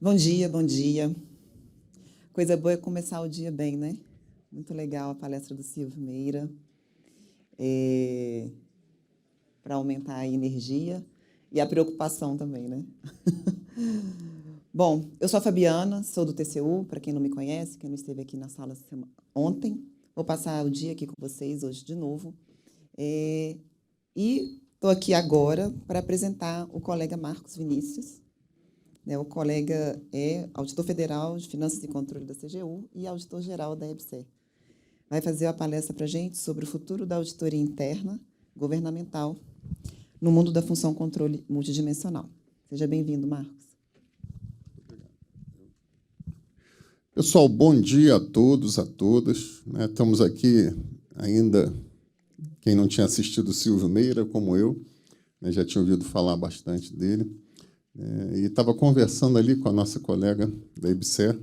Bom dia, bom dia. Coisa boa é começar o dia bem, né? Muito legal a palestra do Silvio Meira, para aumentar a energia e a preocupação também, né? Bom, eu sou a Fabiana, sou do TCU, para quem não me conhece, quem não esteve aqui na sala ontem. Vou passar o dia aqui com vocês hoje de novo. E estou aqui agora para apresentar o colega Marcos Vinícius. O colega é auditor federal de Finanças e Controle da CGU e auditor-geral da EBSER. Vai fazer uma palestra para a gente sobre o futuro da auditoria interna governamental no mundo da função controle multidimensional. Seja bem-vindo, Marcos. Pessoal, bom dia a todos, a todas. Estamos aqui ainda, quem não tinha assistido o Silvio Meira, como eu, já tinha ouvido falar bastante dele. E estava conversando ali com a nossa colega da EBSER,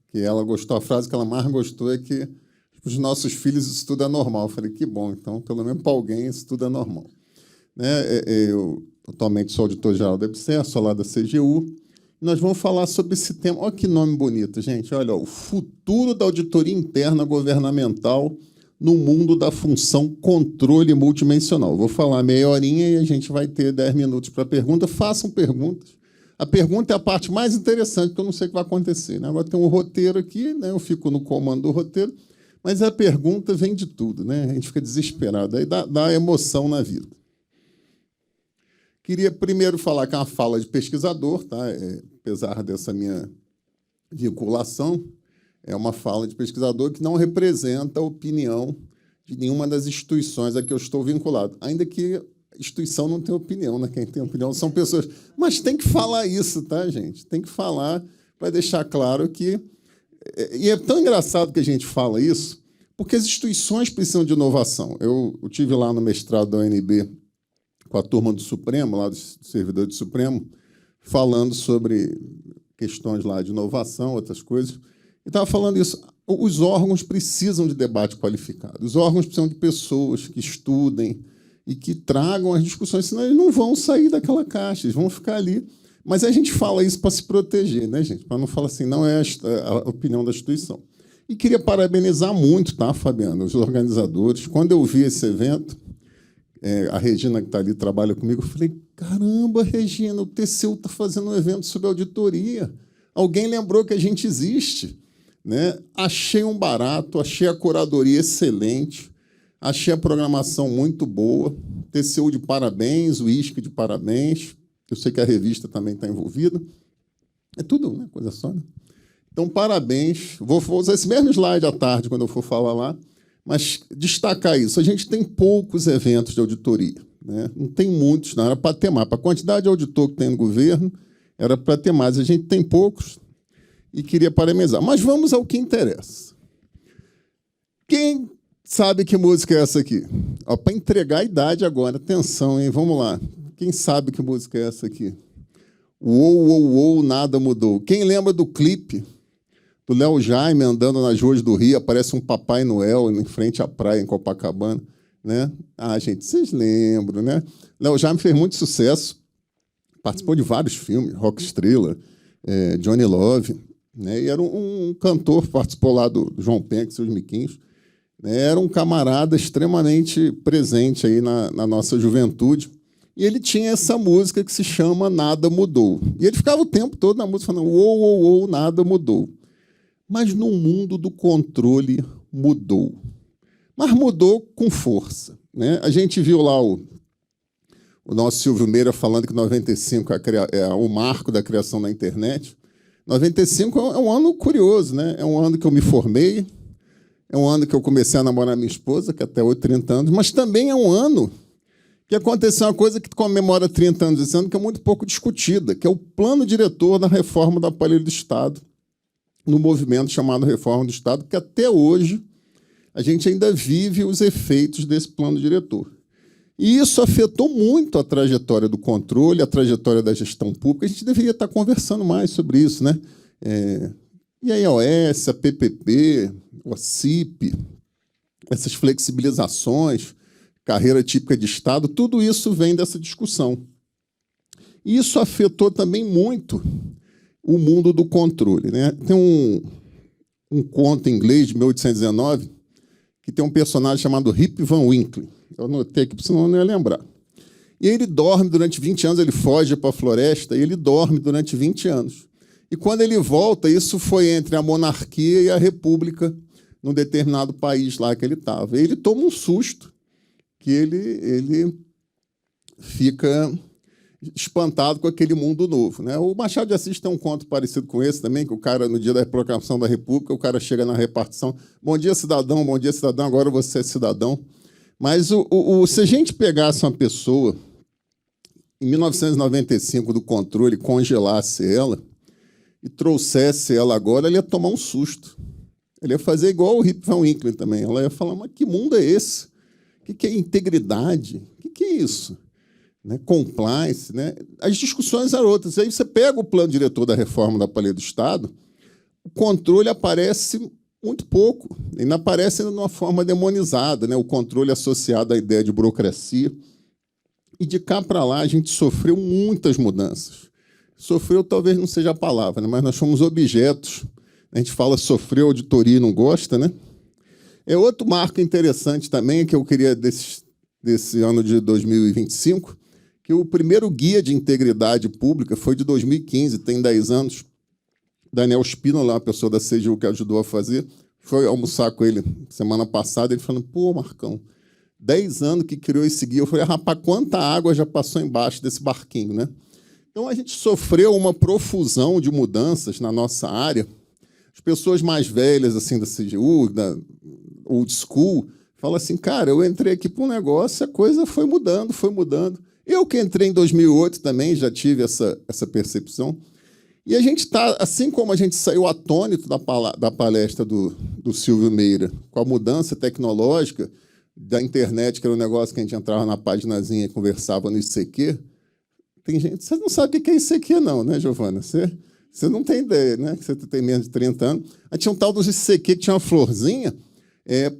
que ela gostou, a frase que ela mais gostou é que os nossos filhos isso tudo é normal. Eu falei, que bom, então, pelo menos para alguém isso tudo é normal. Eu atualmente sou auditor-geral da EBSER, sou lá da CGU, e nós vamos falar sobre esse tema. Olha que nome bonito, gente. Olha, o futuro da auditoria interna governamental no mundo da função controle multidimensional. Vou falar meia horinha e a gente vai ter 10 minutos para pergunta. Façam perguntas. A pergunta é a parte mais interessante, porque eu não sei o que vai acontecer. Agora tem um roteiro aqui, eu fico no comando do roteiro, mas a pergunta vem de tudo. A gente fica desesperado, aí dá emoção na vida. Queria primeiro falar que é uma fala de pesquisador, tá? Apesar dessa minha vinculação, é uma fala de pesquisador que não representa a opinião de nenhuma das instituições a que eu estou vinculado. Ainda que a instituição não tenha opinião, Quem tem opinião são pessoas. Mas tem que falar isso, tá, gente? Tem que falar para deixar claro que... E é tão engraçado que a gente fala isso, porque as instituições precisam de inovação. Eu estive lá no mestrado da UNB com a turma do Supremo, lá do servidor do Supremo, falando sobre questões lá de inovação, outras coisas. E estava falando isso. Os órgãos precisam de debate qualificado. Os órgãos precisam de pessoas que estudem e que tragam as discussões, senão eles não vão sair daquela caixa, eles vão ficar ali. Mas a gente fala isso para se proteger, gente? Para não falar assim, não é a opinião da instituição. E queria parabenizar muito, tá, Fabiana, os organizadores. Quando eu vi esse evento, a Regina, que está ali, trabalha comigo, eu falei, caramba, Regina, o TCU está fazendo um evento sobre auditoria. Alguém lembrou que a gente existe. Achei um barato, achei a curadoria excelente, achei a programação muito boa, TCU de parabéns, o ISC de parabéns, eu sei que a revista também está envolvida. É tudo, coisa só. Então, parabéns. Vou usar esse mesmo slide à tarde, quando eu for falar lá, mas destacar isso. A gente tem poucos eventos de auditoria. Não tem muitos, não. Era para ter mais. Para a quantidade de auditor que tem no governo, era para ter mais. A gente tem poucos e queria parabenizar. Mas vamos ao que interessa. Quem sabe que música é essa aqui? Para entregar a idade agora. Atenção, hein? Vamos lá. Quem sabe que música é essa aqui? Uou, uou, uou, nada mudou. Quem lembra do clipe do Léo Jaime andando nas ruas do Rio, aparece um Papai Noel em frente à praia, em Copacabana? Gente, vocês lembram, Léo Jaime fez muito sucesso, participou de vários filmes, Rock Estrela, Johnny Love, e era um cantor, participou lá do João Penha, seus miquinhos, era um camarada extremamente presente aí na nossa juventude, e ele tinha essa música que se chama Nada Mudou. E ele ficava o tempo todo na música falando, uou, uou, uou, nada mudou. Mas no mundo do controle mudou. Mas mudou com força. A gente viu lá o nosso Silvio Meira falando que 95 é o marco da criação da internet. 95 é um ano curioso. É um ano que eu me formei, é um ano que eu comecei a namorar minha esposa, que até hoje 30 anos, mas também é um ano que aconteceu uma coisa que comemora 30 anos esse ano, que é muito pouco discutida, que é o plano diretor da reforma do aparelho do Estado, no movimento chamado Reforma do Estado, que até hoje a gente ainda vive os efeitos desse plano diretor. E isso afetou muito a trajetória do controle, a trajetória da gestão pública. A gente deveria estar conversando mais sobre isso. E a IOS, a PPP, o CIP, essas flexibilizações, carreira típica de Estado, tudo isso vem dessa discussão. E isso afetou também muito o mundo do controle, né? Tem um conto em inglês de 1819 que tem um personagem chamado Rip Van Winkle. Eu anotei aqui, senão eu não ia lembrar. E ele dorme durante 20 anos, ele foge para a floresta e ele dorme durante 20 anos. E quando ele volta, isso foi entre a monarquia e a república num determinado país lá que ele estava. E ele toma um susto, que ele fica espantado com aquele mundo novo, né? O Machado de Assis tem um conto parecido com esse também, que o cara, no dia da proclamação da República, o cara chega na repartição, bom dia, cidadão, agora você é cidadão. Mas se a gente pegasse uma pessoa, em 1995, do controle, congelasse ela e trouxesse ela agora, ele ia tomar um susto. Ele ia fazer igual o Rip Van Winkle também. Ela ia falar, mas que mundo é esse? O que é integridade? O que é isso? Né? Compliance, né? As discussões eram outras. Aí você pega o plano diretor da reforma da Palha do Estado, o controle aparece muito pouco. Ainda aparece de uma forma demonizada, né? O controle associado à ideia de burocracia. E de cá para lá a gente sofreu muitas mudanças. Sofreu talvez não seja a palavra, né? Mas nós fomos objetos. A gente fala sofreu, auditoria e não gosta, né? É outro marco interessante também que eu queria desse ano de 2025, que o primeiro guia de integridade pública foi de 2015, tem 10 anos. Daniel Spínola, uma pessoa da CGU que ajudou a fazer, foi almoçar com ele semana passada, ele falando, pô, Marcão, 10 anos que criou esse guia. Eu falei, rapaz, quanta água já passou embaixo desse barquinho, né? Então, a gente sofreu uma profusão de mudanças na nossa área. As pessoas mais velhas, assim, da CGU, da old school, falam assim, cara, eu entrei aqui para um negócio, a coisa foi mudando, foi mudando. Eu que entrei em 2008 também já tive essa percepção. E a gente está, assim como a gente saiu atônito da palestra do Silvio Meira, com a mudança tecnológica da internet, que era um negócio que a gente entrava na paginazinha e conversava no ICQ, tem gente... Você não sabe o que é ICQ, não, né, Giovana? Você não tem ideia, né? Você tem menos de 30 anos. Aí tinha um tal dos ICQ que tinha uma florzinha.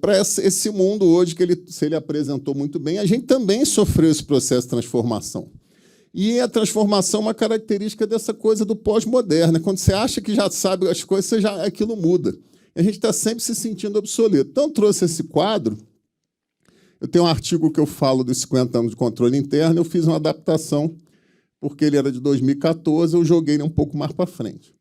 Para esse mundo hoje, que ele apresentou muito bem, a gente também sofreu esse processo de transformação. E a transformação é uma característica dessa coisa do pós-moderno. Quando você acha que já sabe as coisas, aquilo muda. E a gente está sempre se sentindo obsoleto. Então, eu trouxe esse quadro. Eu tenho um artigo que eu falo dos 50 anos de controle interno, eu fiz uma adaptação, porque ele era de 2014, eu joguei ele um pouco mais para frente.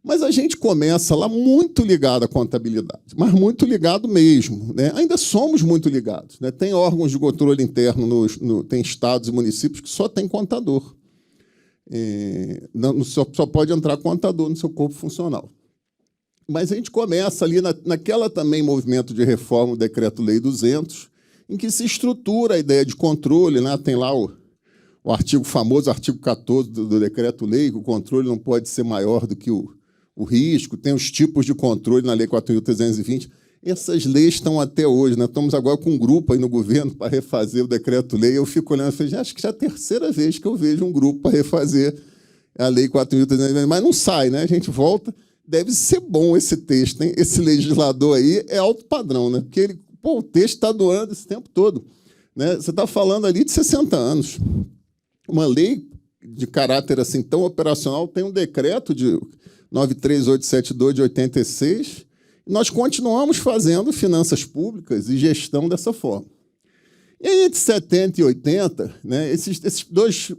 Mas a gente começa lá muito ligado à contabilidade, mas muito ligado mesmo, né? Ainda somos muito ligados, né? Tem órgãos de controle interno, tem estados e municípios que só tem contador. Só pode entrar contador no seu corpo funcional. Mas a gente começa ali naquela também movimento de reforma, o Decreto-Lei 200, em que se estrutura a ideia de controle, né? Tem lá o famoso artigo 14 do Decreto-Lei, que o controle não pode ser maior do que o risco, tem os tipos de controle na Lei 4.320. Essas leis estão até hoje. Nós estamos agora com um grupo aí no governo para refazer o decreto-lei. Eu fico olhando e falei, acho que já é a terceira vez que eu vejo um grupo para refazer a Lei 4.320, mas não sai, né? A gente volta. Deve ser bom esse texto, hein? Esse legislador aí é alto padrão, né? Porque o texto está doando esse tempo todo, né? Você está falando ali de 60 anos. Uma lei de caráter assim tão operacional tem um decreto de 93872 de 86, e nós continuamos fazendo finanças públicas e gestão dessa forma. E aí, entre 70 e 80, né, esses dois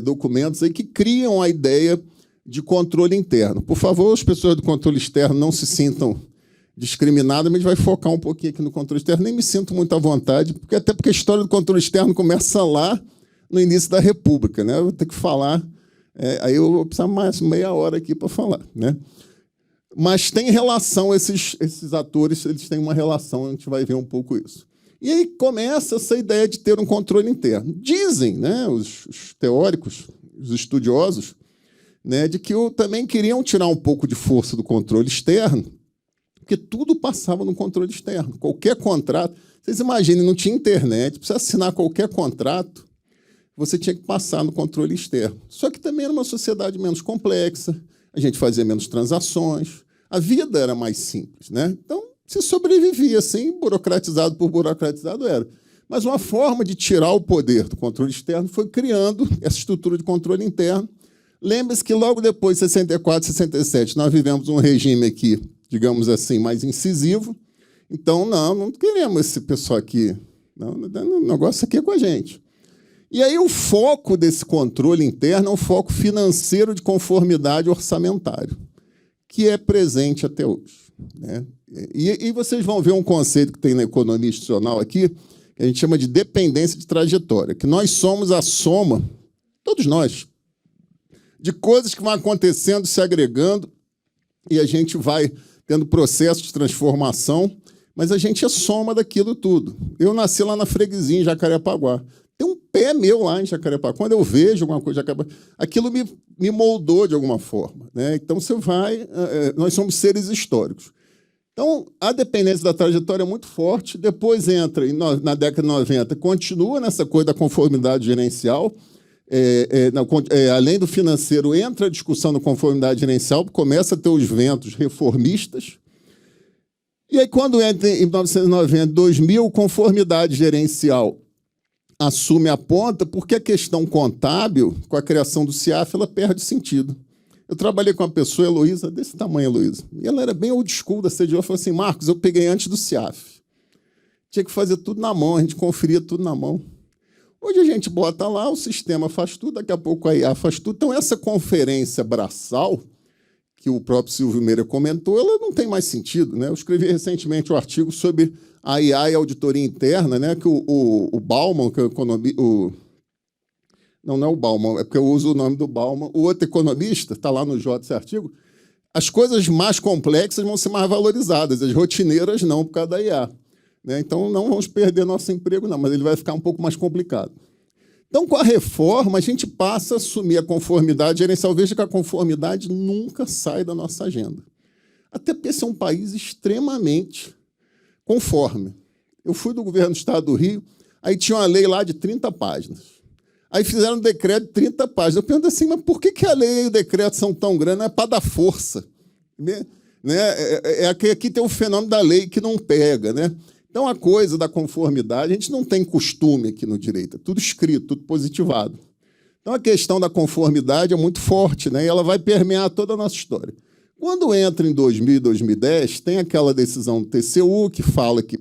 documentos aí que criam a ideia de controle interno. Por favor, as pessoas do controle externo não se sintam discriminadas, mas a gente vai focar um pouquinho aqui no controle externo. Nem me sinto muito à vontade, até porque a história do controle externo começa lá no início da República, né? Eu vou ter que falar... aí eu vou precisar mais meia hora aqui para falar, né? Mas tem relação, esses atores, eles têm uma relação, a gente vai ver um pouco isso. E aí começa essa ideia de ter um controle interno. Dizem, né, os teóricos, os estudiosos, né, de que também queriam tirar um pouco de força do controle externo, porque tudo passava no controle externo. Qualquer contrato, vocês imaginem, não tinha internet, para você assinar qualquer contrato, você tinha que passar no controle externo. Só que também era uma sociedade menos complexa, a gente fazia menos transações, a vida era mais simples, né? Então, se sobrevivia assim, burocratizado por burocratizado era. Mas uma forma de tirar o poder do controle externo foi criando essa estrutura de controle interno Lembre-se que logo depois de 64, 67, nós vivemos um regime aqui, digamos assim, mais incisivo. Então, não queremos esse pessoal aqui. Não, o negócio aqui é com a gente. E aí o foco desse controle interno é um foco financeiro de conformidade orçamentário, que é presente até hoje, né? E vocês vão ver um conceito que tem na economia institucional aqui, que a gente chama de dependência de trajetória, que nós somos a soma, todos nós, de coisas que vão acontecendo, se agregando, e a gente vai tendo processo de transformação, mas a gente é soma daquilo tudo. Eu nasci lá na freguesia, em Jacarepaguá. Tem um pé meu lá em Jacarepaguá. Quando eu vejo alguma coisa de Jacarepaguá, aquilo me moldou de alguma forma, né? Então, você vai... Nós somos seres históricos. Então, a dependência da trajetória é muito forte. Depois entra, na década de 90, continua nessa coisa da conformidade gerencial. Além do financeiro, entra a discussão da conformidade gerencial, começa a ter os ventos reformistas. E aí, quando entra em 1990, 2000, conformidade gerencial assume a ponta, porque a questão contábil, com a criação do CIAF, ela perde sentido. Eu trabalhei com uma pessoa, Heloísa, desse tamanho, Heloísa, e ela era bem old school da CDO, falou assim, Marcos, eu peguei antes do CIAF. Tinha que fazer tudo na mão, a gente conferia tudo na mão. Hoje a gente bota lá, o sistema faz tudo, daqui a pouco a IA faz tudo. Então, essa conferência braçal, que o próprio Silvio Meira comentou, ela não tem mais sentido, né? Eu escrevi recentemente um artigo sobre a IA e a auditoria interna, né? Que o Bauman, que é o economista... Não é o Bauman, é porque eu uso o nome do Bauman. O outro economista, está lá no J esse artigo, as coisas mais complexas vão ser mais valorizadas, as rotineiras não, por causa da IA. Né? Então, não vamos perder nosso emprego, não, mas ele vai ficar um pouco mais complicado. Então, com a reforma, a gente passa a assumir a conformidade gerencial. Veja que a conformidade nunca sai da nossa agenda. Até porque esse é um país extremamente conforme. Eu fui do governo do Estado do Rio, aí tinha uma lei lá de 30 páginas. Aí fizeram um decreto de 30 páginas. Eu pergunto assim, mas por que a lei e o decreto são tão grandes? Não é para dar força. Né? Aqui tem o fenômeno da lei que não pega, né? Então, a coisa da conformidade, a gente não tem costume aqui no direito, é tudo escrito, tudo positivado. Então, a questão da conformidade é muito forte, né? E ela vai permear toda a nossa história. Quando entra em 2000 e 2010, tem aquela decisão do TCU que fala que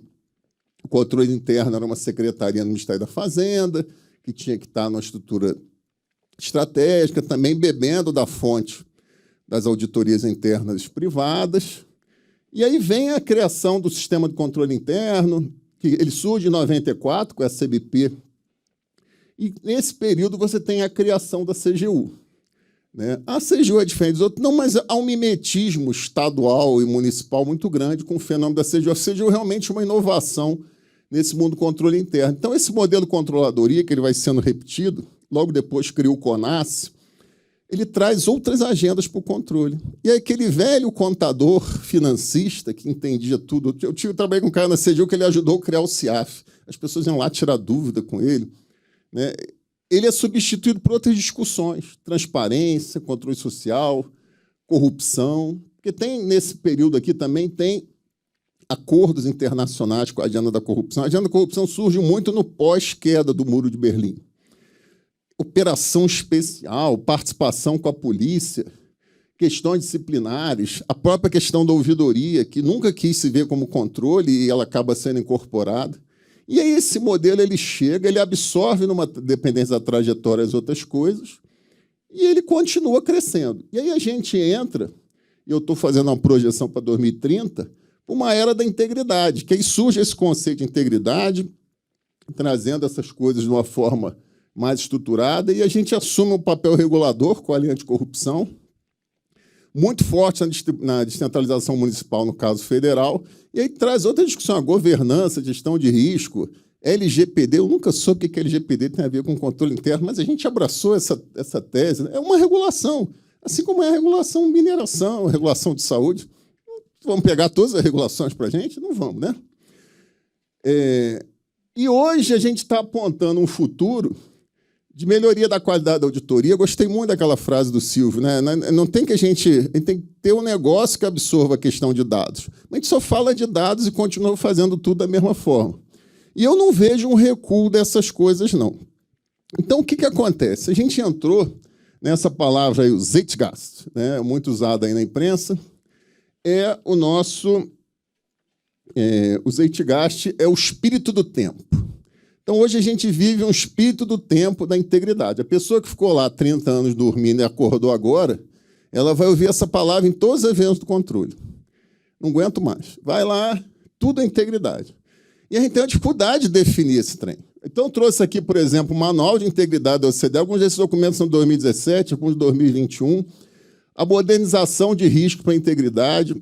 o controle interno era uma secretaria no Ministério da Fazenda, que tinha que estar numa estrutura estratégica, também bebendo da fonte das auditorias internas privadas. E aí vem a criação do sistema de controle interno, que ele surge em 94, com a CBP. E, nesse período, você tem a criação da CGU. Né? A CGU é diferente dos outros, não, mas há um mimetismo estadual e municipal muito grande com o fenômeno da CGU. A CGU é realmente uma inovação nesse mundo do controle interno. Então, esse modelo de controladoria, que ele vai sendo repetido, logo depois criou o CONAS, ele traz outras agendas para o controle. E aí, aquele velho contador financista que entendia tudo... Eu trabalhei com um cara na CGU que ele ajudou a criar o CIAF. As pessoas iam lá tirar dúvida com ele. Né? Ele é substituído por outras discussões. Transparência, controle social, corrupção. Porque tem, nesse período aqui, também tem acordos internacionais com a agenda da corrupção. A agenda da corrupção surge muito no pós-queda do Muro de Berlim. Operação especial, participação com a polícia, questões disciplinares, a própria questão da ouvidoria, que nunca quis se ver como controle e ela acaba sendo incorporada. E aí esse modelo ele chega, ele absorve numa dependência da trajetória as outras coisas e ele continua crescendo. E aí a gente entra, e eu estou fazendo uma projeção para 2030, uma era da integridade, que aí surge esse conceito de integridade, trazendo essas coisas de uma forma mais estruturada, e a gente assume um papel regulador com a linha anticorrupção, muito forte na descentralização municipal, no caso federal, e aí traz outra discussão, a governança, gestão de risco, LGPD. Eu nunca soube o que LGPD tem a ver com controle interno, mas a gente abraçou essa tese. Né? É uma regulação, assim como é a regulação de mineração, a regulação de saúde. Vamos pegar todas as regulações para a gente? Não vamos, né? E hoje a gente está apontando um futuro de melhoria da qualidade da auditoria. Eu gostei muito daquela frase do Silvio, né? Não tem que a gente tem que ter um negócio que absorva a questão de dados. A gente só fala de dados e continua fazendo tudo da mesma forma. E eu não vejo um recuo dessas coisas, não. Então, o que acontece? A gente entrou Nessa palavra aí, o Zeitgeist, né, muito usada aí na imprensa, é o nosso... o Zeitgeist é o espírito do tempo. Então, hoje a gente vive um espírito do tempo da integridade. A pessoa que ficou lá 30 anos dormindo e acordou agora, ela vai ouvir essa palavra em todos os eventos do controle. Não aguento mais. Vai lá, tudo é integridade. E a gente tem uma dificuldade de definir esse trem. Então, eu trouxe aqui, por exemplo, o Manual de Integridade da OCDE. Alguns desses documentos são de 2017, alguns de 2021. A modernização de risco para a integridade,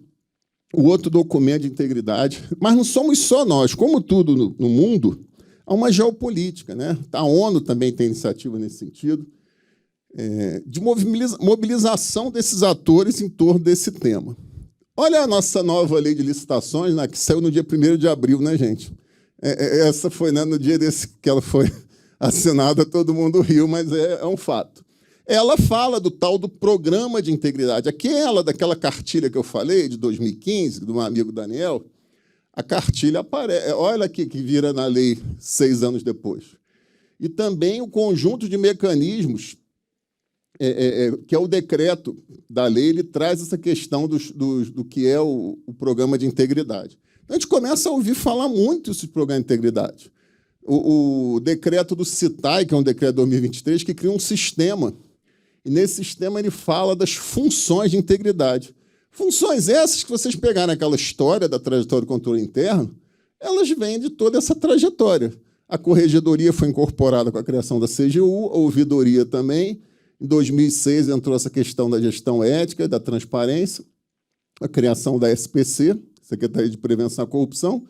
o outro documento de integridade. Mas não somos só nós. Como tudo no mundo, há uma geopolítica, né? A ONU também tem iniciativa nesse sentido, de mobilização desses atores em torno desse tema. Olha a nossa nova lei de licitações, né, que saiu no dia 1º de abril, né, gente? Essa foi, né, no dia desse que ela foi assinada, todo mundo riu, mas é um fato. Ela fala do tal do programa de integridade. Daquela cartilha que eu falei, de 2015, do meu amigo Daniel, a cartilha aparece. Olha aqui que vira na lei 6 anos depois. E também o conjunto de mecanismos, que é o decreto da lei, ele traz essa questão do que é o programa de integridade. Então, a gente começa a ouvir falar muito desse programa de integridade. O decreto do CITAI, que é um decreto de 2023, que cria um sistema. E, nesse sistema, ele fala das funções de integridade. Funções essas que vocês pegaram naquela história da trajetória do controle interno, elas vêm de toda essa trajetória. A corregedoria foi incorporada com a criação da CGU, a ouvidoria também. Em 2006 entrou essa questão da gestão ética, da transparência, a criação da SPC, Secretaria de Prevenção à Corrupção,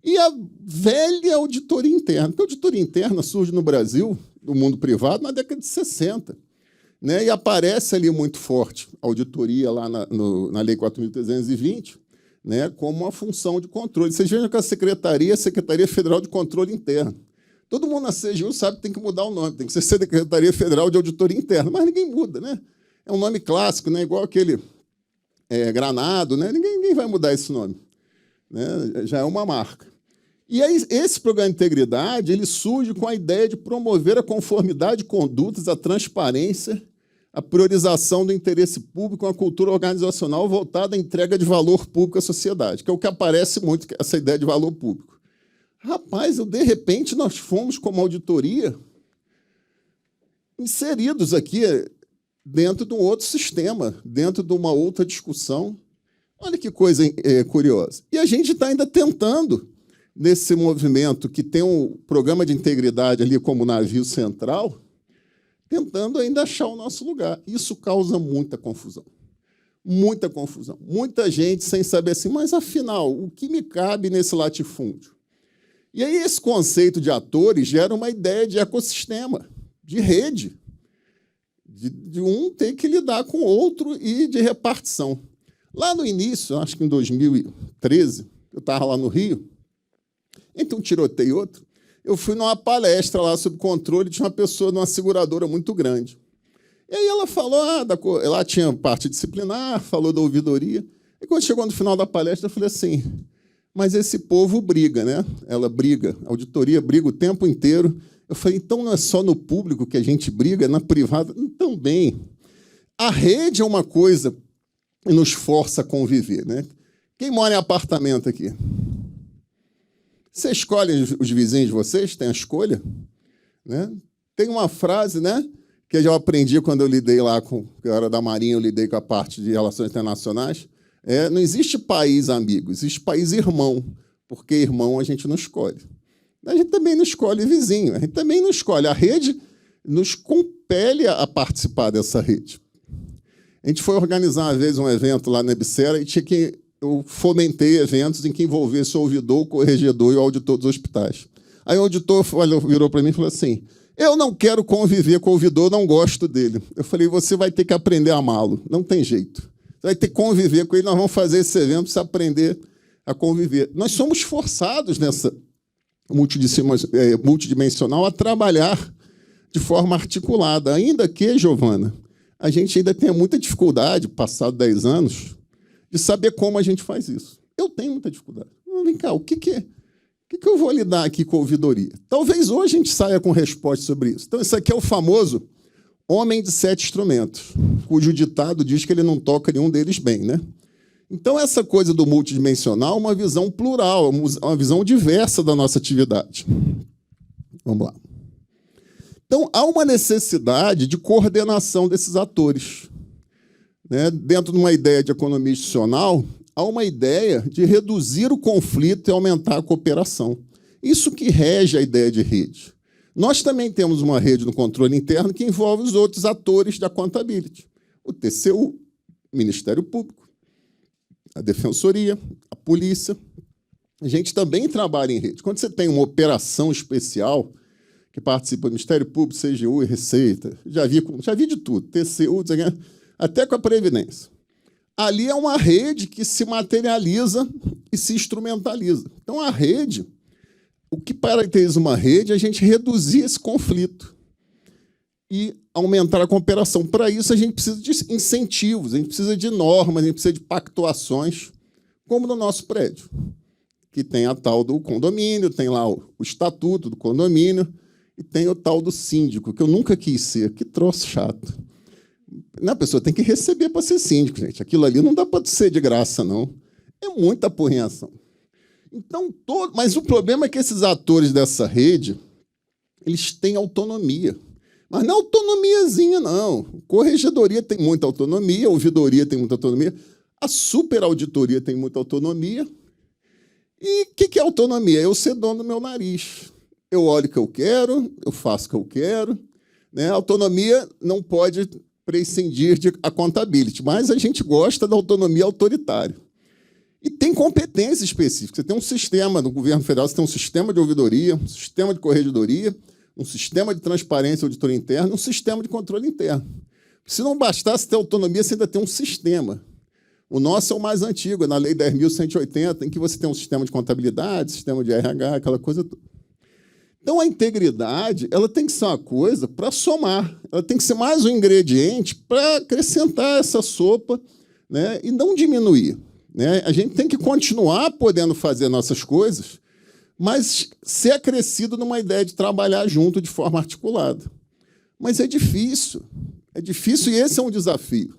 e a velha auditoria interna. Porque a auditoria interna surge no Brasil, no mundo privado, na década de 60. Né, e aparece ali muito forte a auditoria lá na Lei 4.320, né, como uma função de controle. Vocês vejam que a Secretaria Federal de Controle Interno. Todo mundo na CGU sabe que tem que mudar o nome, tem que ser Secretaria Federal de Auditoria Interna, mas ninguém muda, né? É um nome clássico, né, igual aquele Granado, né? Ninguém vai mudar esse nome, né? Já é uma marca. E aí, esse programa de integridade ele surge com a ideia de promover a conformidade de condutas, a transparência, a priorização do interesse público, uma cultura organizacional voltada à entrega de valor público à sociedade, que é o que aparece muito, essa ideia de valor público. Rapaz, de repente, nós fomos, como auditoria, inseridos aqui dentro de um outro sistema, dentro de uma outra discussão. Olha que coisa curiosa. E a gente está ainda tentando, nesse movimento que tem um programa de integridade ali como navio central, tentando ainda achar o nosso lugar. Isso causa muita confusão. Muita confusão. Muita gente sem saber assim, mas, afinal, o que me cabe nesse latifúndio? E aí esse conceito de atores gera uma ideia de ecossistema, de rede, de um ter que lidar com o outro e de repartição. Lá no início, acho que em 2013, eu estava lá no Rio, entre um tiroteio e outro, eu fui numa palestra lá sobre controle, tinha uma pessoa numa seguradora muito grande. E aí ela falou, lá tinha parte disciplinar, falou da ouvidoria. E quando chegou no final da palestra, eu falei assim, mas esse povo briga, né? Ela briga, a auditoria briga o tempo inteiro. Eu falei, então não é só no público que a gente briga, é na privada também. A rede é uma coisa que nos força a conviver, né? Quem mora em apartamento aqui? Você escolhe os vizinhos de vocês? Tem a escolha? Né? Tem uma frase, né, que eu já aprendi quando eu lidei lá com... Eu era da Marinha, eu lidei com a parte de relações internacionais. Não existe país amigo, existe país irmão, porque irmão a gente não escolhe. A gente também não escolhe vizinho, a gente também não escolhe. A rede nos compele a participar dessa rede. A gente foi organizar uma vez um evento lá na Ebsera e eu fomentei eventos em que envolvesse o ouvidor, o corregedor e o auditor dos hospitais. Aí o auditor virou para mim e falou assim, eu não quero conviver com o ouvidor, não gosto dele. Eu falei, você vai ter que aprender a amá-lo, não tem jeito. Você vai ter que conviver com ele, nós vamos fazer esse evento para você aprender a conviver. Nós somos forçados nessa multidimensional a trabalhar de forma articulada, ainda que, Giovana, a gente ainda tenha muita dificuldade, passado 10 anos, de saber como a gente faz isso. Eu tenho muita dificuldade. Vem cá, o que eu vou lidar aqui com a ouvidoria? Talvez hoje a gente saia com resposta sobre isso. Então, isso aqui é o famoso homem de 7 instrumentos, cujo ditado diz que ele não toca nenhum deles bem, né? Então, essa coisa do multidimensional é uma visão plural, uma visão diversa da nossa atividade. Vamos lá. Então, há uma necessidade de coordenação desses atores. Né? Dentro de uma ideia de economia institucional, há uma ideia de reduzir o conflito e aumentar a cooperação. Isso que rege a ideia de rede. Nós também temos uma rede no controle interno que envolve os outros atores da accountability. O TCU, o Ministério Público, a Defensoria, a Polícia. A gente também trabalha em rede. Quando você tem uma operação especial que participa do Ministério Público, CGU e Receita, já vi de tudo, TCU, até com a Previdência. Ali é uma rede que se materializa e se instrumentaliza. Então, a rede, o que caracteriza uma rede é a gente reduzir esse conflito e aumentar a cooperação. Para isso, a gente precisa de incentivos, a gente precisa de normas, a gente precisa de pactuações, como no nosso prédio, que tem a tal do condomínio, tem lá o estatuto do condomínio e tem o tal do síndico, que eu nunca quis ser. Que troço chato. A pessoa tem que receber para ser síndico, gente. Aquilo ali não dá para ser de graça, não. É muita apurrinhação. Então, mas o problema é que esses atores dessa rede, eles têm autonomia. Mas não é autonomiazinha, não. Corregedoria tem muita autonomia, a ouvidoria tem muita autonomia, a superauditoria tem muita autonomia. E o que é autonomia? Eu ser dono do meu nariz. Eu olho o que eu quero, eu faço o que eu quero. Né? A autonomia não pode prescindir de accountability, mas a gente gosta da autonomia autoritária. E tem competência específica. Você tem um sistema, no governo federal, você tem um sistema de ouvidoria, um sistema de corregedoria, um sistema de transparência e auditoria interna, um sistema de controle interno. Se não bastasse ter autonomia, você ainda tem um sistema. O nosso é o mais antigo, é na Lei 10.180, em que você tem um sistema de contabilidade, sistema de RH, aquela coisa toda. Então, a integridade ela tem que ser uma coisa para somar, ela tem que ser mais um ingrediente para acrescentar essa sopa, né, e não diminuir. Né? A gente tem que continuar podendo fazer nossas coisas, mas ser acrescido numa ideia de trabalhar junto de forma articulada. Mas é difícil e esse é um desafio.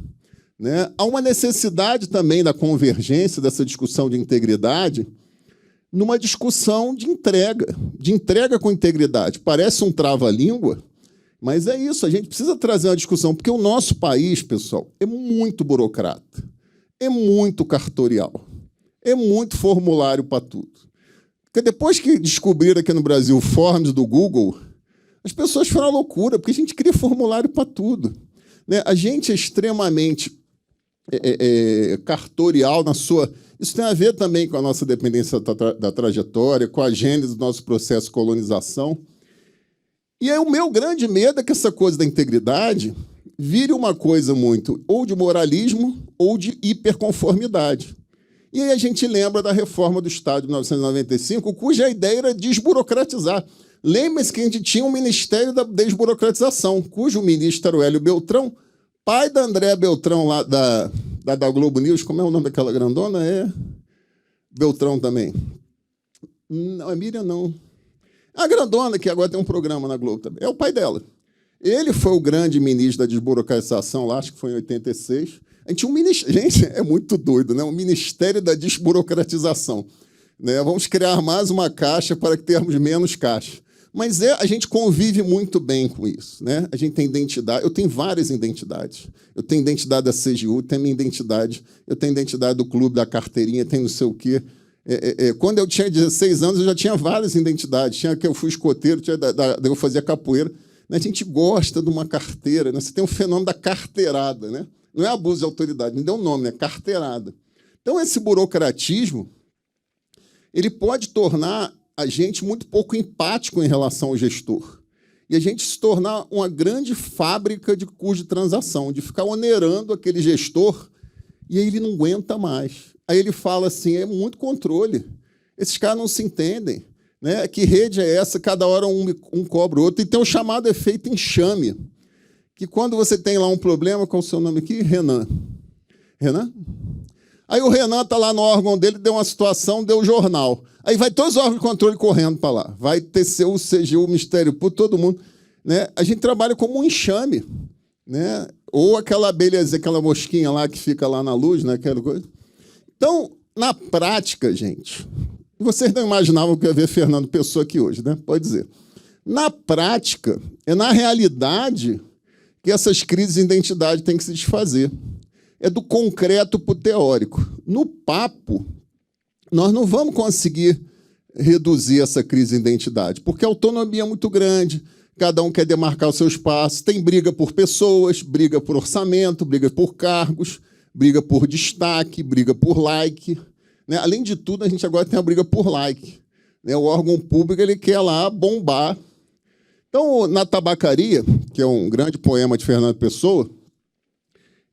Né? Há uma necessidade também da convergência dessa discussão de integridade numa discussão de entrega com integridade. Parece um trava-língua, mas é isso, a gente precisa trazer uma discussão, porque o nosso país, pessoal, é muito burocrata, é muito cartorial, é muito formulário para tudo. Porque depois que descobriram aqui no Brasil o Forms do Google, as pessoas foram à loucura, porque a gente cria formulário para tudo. Né? A gente é extremamente cartorial na sua... Isso tem a ver também com a nossa dependência da trajetória, com a gênese do nosso processo de colonização. E aí, o meu grande medo é que essa coisa da integridade vire uma coisa muito ou de moralismo ou de hiperconformidade. E aí a gente lembra da reforma do Estado de 1995, cuja ideia era desburocratizar. Lembre-se que a gente tinha um Ministério da Desburocratização, cujo ministro era o Hélio Beltrão, pai da Andréa Beltrão, lá da Globo News. Como é o nome daquela grandona? É Beltrão também. Não, é Miriam, não. A grandona, que agora tem um programa na Globo também. É o pai dela. Ele foi o grande ministro da desburocratização, lá, acho que foi em 86. A gente tinha um ministério... Gente, é muito doido, né? Um Ministério da Desburocratização. Né? Vamos criar mais uma caixa para que termos menos caixa. Mas a gente convive muito bem com isso. Né? A gente tem identidade. Eu tenho várias identidades. Eu tenho identidade da CGU, tenho minha identidade. Eu tenho identidade do clube, da carteirinha, tenho não sei o quê. Quando eu tinha 16 anos, eu já tinha várias identidades. Tinha que eu fui escoteiro, eu fazia capoeira. A gente gosta de uma carteira. Né? Você tem um fenômeno da carteirada. Né? Não é abuso de autoridade, me deu um nome, é carteirada. Então, esse burocratismo ele pode tornar a gente muito pouco empático em relação ao gestor. E a gente se tornar uma grande fábrica de custo de transação, de ficar onerando aquele gestor, e aí ele não aguenta mais. Aí ele fala assim, é muito controle. Esses caras não se entendem. Né? Que rede é essa? Cada hora um cobra o outro. E tem o chamado efeito enxame, que quando você tem lá um problema, qual é o seu nome aqui? Renan. Renan? Aí o Renan está lá no órgão dele, deu uma situação, deu o jornal. Aí vai todos os órgãos de controle correndo para lá. Vai TCU, CGU, Ministério Público, todo mundo. Né? A gente trabalha como um enxame. né? Ou aquela abelhazinha, aquela mosquinha lá que fica lá na luz, né? Aquela coisa. Então, na prática, gente, vocês não imaginavam que eu ia ver Fernando Pessoa aqui hoje, né? Pode dizer. Na prática, é na realidade que essas crises de identidade têm que se desfazer. É do concreto para o teórico. No papo, nós não vamos conseguir reduzir essa crise de identidade, porque a autonomia é muito grande, cada um quer demarcar o seu espaço, tem briga por pessoas, briga por orçamento, briga por cargos, briga por destaque, briga por like. Né? Além de tudo, a gente agora tem a briga por like. Né? O órgão público ele quer lá bombar. Então, na Tabacaria, que é um grande poema de Fernando Pessoa,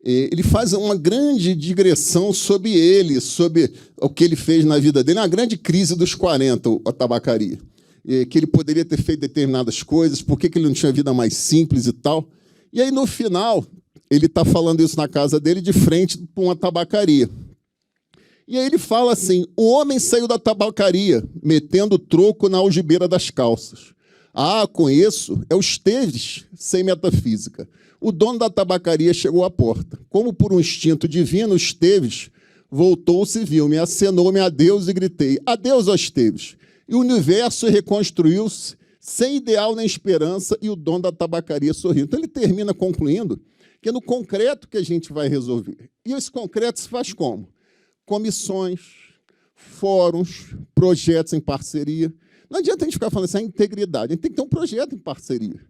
ele faz uma grande digressão sobre ele, sobre o que ele fez na vida dele, uma grande crise dos 40, a Tabacaria. Que ele poderia ter feito determinadas coisas, por que ele não tinha vida mais simples e tal. E aí, no final, ele está falando isso na casa dele, de frente para uma tabacaria. E aí ele fala assim, o homem saiu da tabacaria, metendo troco na algibeira das calças. Ah, conheço, é o Esteves, sem metafísica. O dono da tabacaria chegou à porta. Como por um instinto divino, Esteves voltou-se, viu-me, acenou-me adeus e gritei, adeus, ó Esteves. E o universo reconstruiu-se sem ideal nem esperança e o dono da tabacaria sorriu. Então ele termina concluindo que é no concreto que a gente vai resolver. E esse concreto se faz como? Comissões, fóruns, projetos em parceria. Não adianta a gente ficar falando assim, a integridade. A gente tem que ter um projeto em parceria.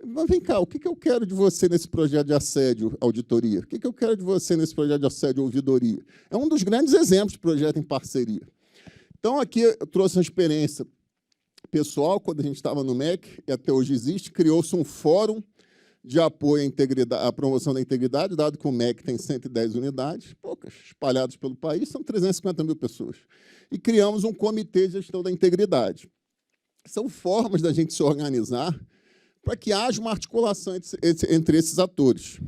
Mas vem cá, o que eu quero de você nesse projeto de assédio, auditoria? O que eu quero de você nesse projeto de assédio, ouvidoria? É um dos grandes exemplos de projeto em parceria. Então, aqui eu trouxe uma experiência pessoal, quando a gente estava no MEC, e até hoje existe, criou-se um fórum de apoio à integridade, à promoção da integridade, dado que o MEC tem 110 unidades, poucas, espalhadas pelo país, são 350 mil pessoas. E criamos um comitê de gestão da integridade. São formas da gente se organizar para que haja uma articulação entre esses atores,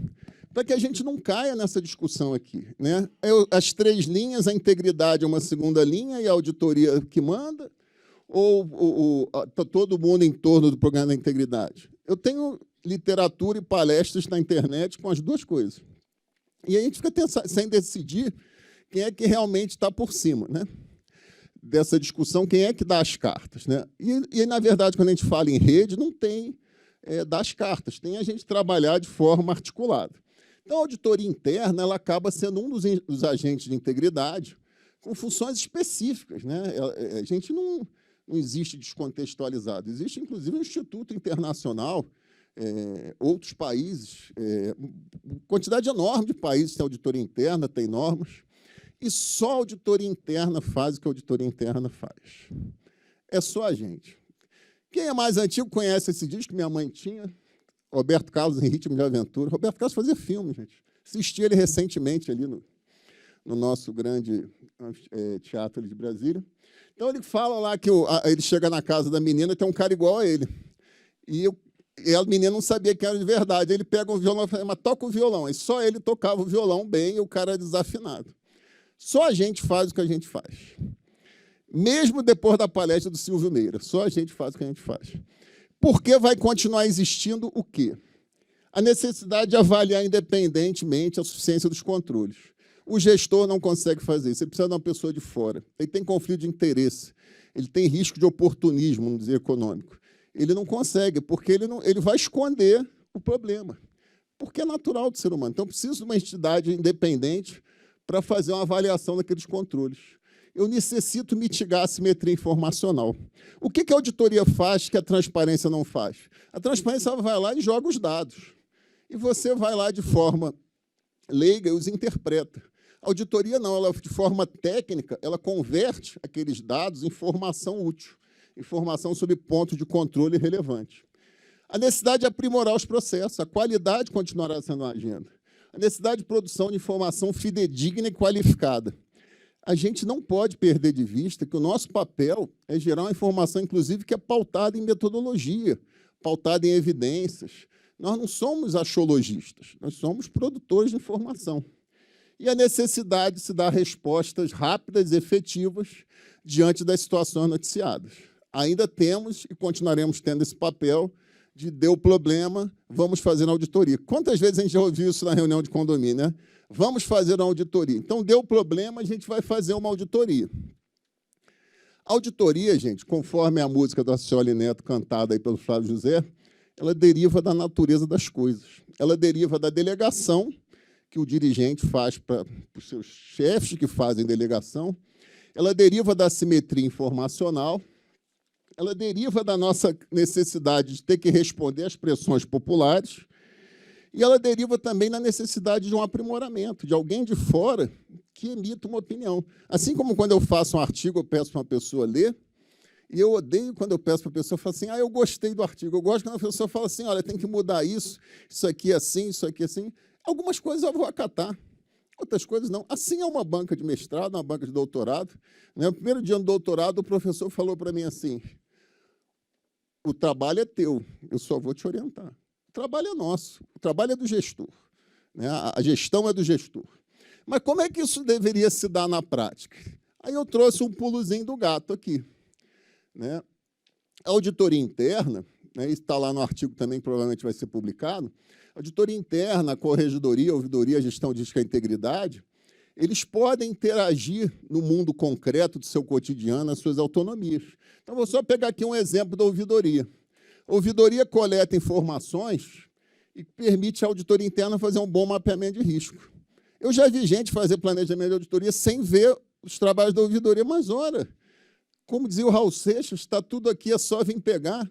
para que a gente não caia nessa discussão aqui. Né? As três linhas, a integridade é uma segunda linha e a auditoria que manda, ou está todo mundo em torno do programa da integridade? Eu tenho literatura e palestras na internet com as duas coisas. E a gente fica sem decidir quem é que realmente está por cima, né? Dessa discussão, quem é que dá as cartas. Né? E, na verdade, quando a gente fala em rede, não tem dar as cartas, tem a gente trabalhar de forma articulada. Então, a auditoria interna ela acaba sendo um dos agentes de integridade com funções específicas. Né? A gente não existe descontextualizado. Existe, inclusive, um instituto internacional, outros países, quantidade enorme de países têm auditoria interna, tem normas, e só a auditoria interna faz o que a auditoria interna faz. É só a gente. Quem é mais antigo conhece esse disco que minha mãe tinha, Roberto Carlos em Ritmo de Aventura. Roberto Carlos fazia filme, gente. Assisti ele recentemente ali no nosso grande teatro de Brasília. Então, ele fala lá que ele chega na casa da menina e tem um cara igual a ele. E a menina não sabia que era de verdade. Ele pega um violão e fala, mas toca o violão. E só ele tocava o violão bem e o cara é desafinado. Só a gente faz o que a gente faz. Mesmo depois da palestra do Silvio Meira, só a gente faz o que a gente faz. Porque vai continuar existindo o quê? A necessidade de avaliar independentemente a suficiência dos controles. O gestor não consegue fazer isso, ele precisa de uma pessoa de fora. Ele tem conflito de interesse, ele tem risco de oportunismo, vamos dizer, econômico. Ele não consegue, porque ele vai esconder o problema. Porque é natural do ser humano. Então, precisa de uma entidade independente para fazer uma avaliação daqueles controles. Eu necessito mitigar a assimetria informacional. O que a auditoria faz que a transparência não faz? A transparência vai lá e joga os dados. E você vai lá de forma leiga e os interpreta. A auditoria não, ela, de forma técnica, ela converte aqueles dados em informação útil, informação sobre pontos de controle relevante. A necessidade de aprimorar os processos, a qualidade continuará sendo uma agenda. A necessidade de produção de informação fidedigna e qualificada. A gente não pode perder de vista que o nosso papel é gerar uma informação, inclusive, que é pautada em metodologia, pautada em evidências. Nós não somos axiologistas, nós somos produtores de informação. E a necessidade de se dar respostas rápidas e efetivas diante das situações noticiadas. Ainda temos e continuaremos tendo esse papel de deu problema, vamos fazer uma auditoria. Quantas vezes a gente já ouviu isso na reunião de condomínio, né? Vamos fazer uma auditoria. Então, deu problema, a gente vai fazer uma auditoria. Auditoria, gente, conforme a música da Cioli Neto, cantada aí pelo Flávio José, ela deriva da natureza das coisas. Ela deriva da delegação que o dirigente faz para os seus chefes que fazem delegação. Ela deriva da simetria informacional. Ela deriva da nossa necessidade de ter que responder às pressões populares. E ela deriva também da necessidade de um aprimoramento, de alguém de fora que emita uma opinião. Assim como quando eu faço um artigo, eu peço para uma pessoa ler, e eu odeio quando eu peço para a pessoa falar assim, eu gostei do artigo. Eu gosto quando a pessoa fala assim, olha, tem que mudar isso aqui é assim, isso aqui é assim. Algumas coisas eu vou acatar, outras coisas não. Assim é uma banca de mestrado, uma banca de doutorado. No primeiro dia do doutorado, o professor falou para mim assim, o trabalho é teu, eu só vou te orientar. O trabalho é nosso, o trabalho é do gestor. Né? A gestão é do gestor. Mas como é que isso deveria se dar na prática? Aí eu trouxe um pulozinho do gato aqui. Né? A auditoria interna, né, isso está lá no artigo também, que provavelmente vai ser publicado, a auditoria interna, a corregedoria, a ouvidoria, a gestão de risco e a integridade, eles podem interagir no mundo concreto do seu cotidiano, nas suas autonomias. Então, vou só pegar aqui um exemplo da ouvidoria. A ouvidoria coleta informações e permite à auditoria interna fazer um bom mapeamento de risco. Eu já vi gente fazer planejamento de auditoria sem ver os trabalhos da ouvidoria, mas, ora, como dizia o Raul Seixas, está tudo aqui, é só vir pegar.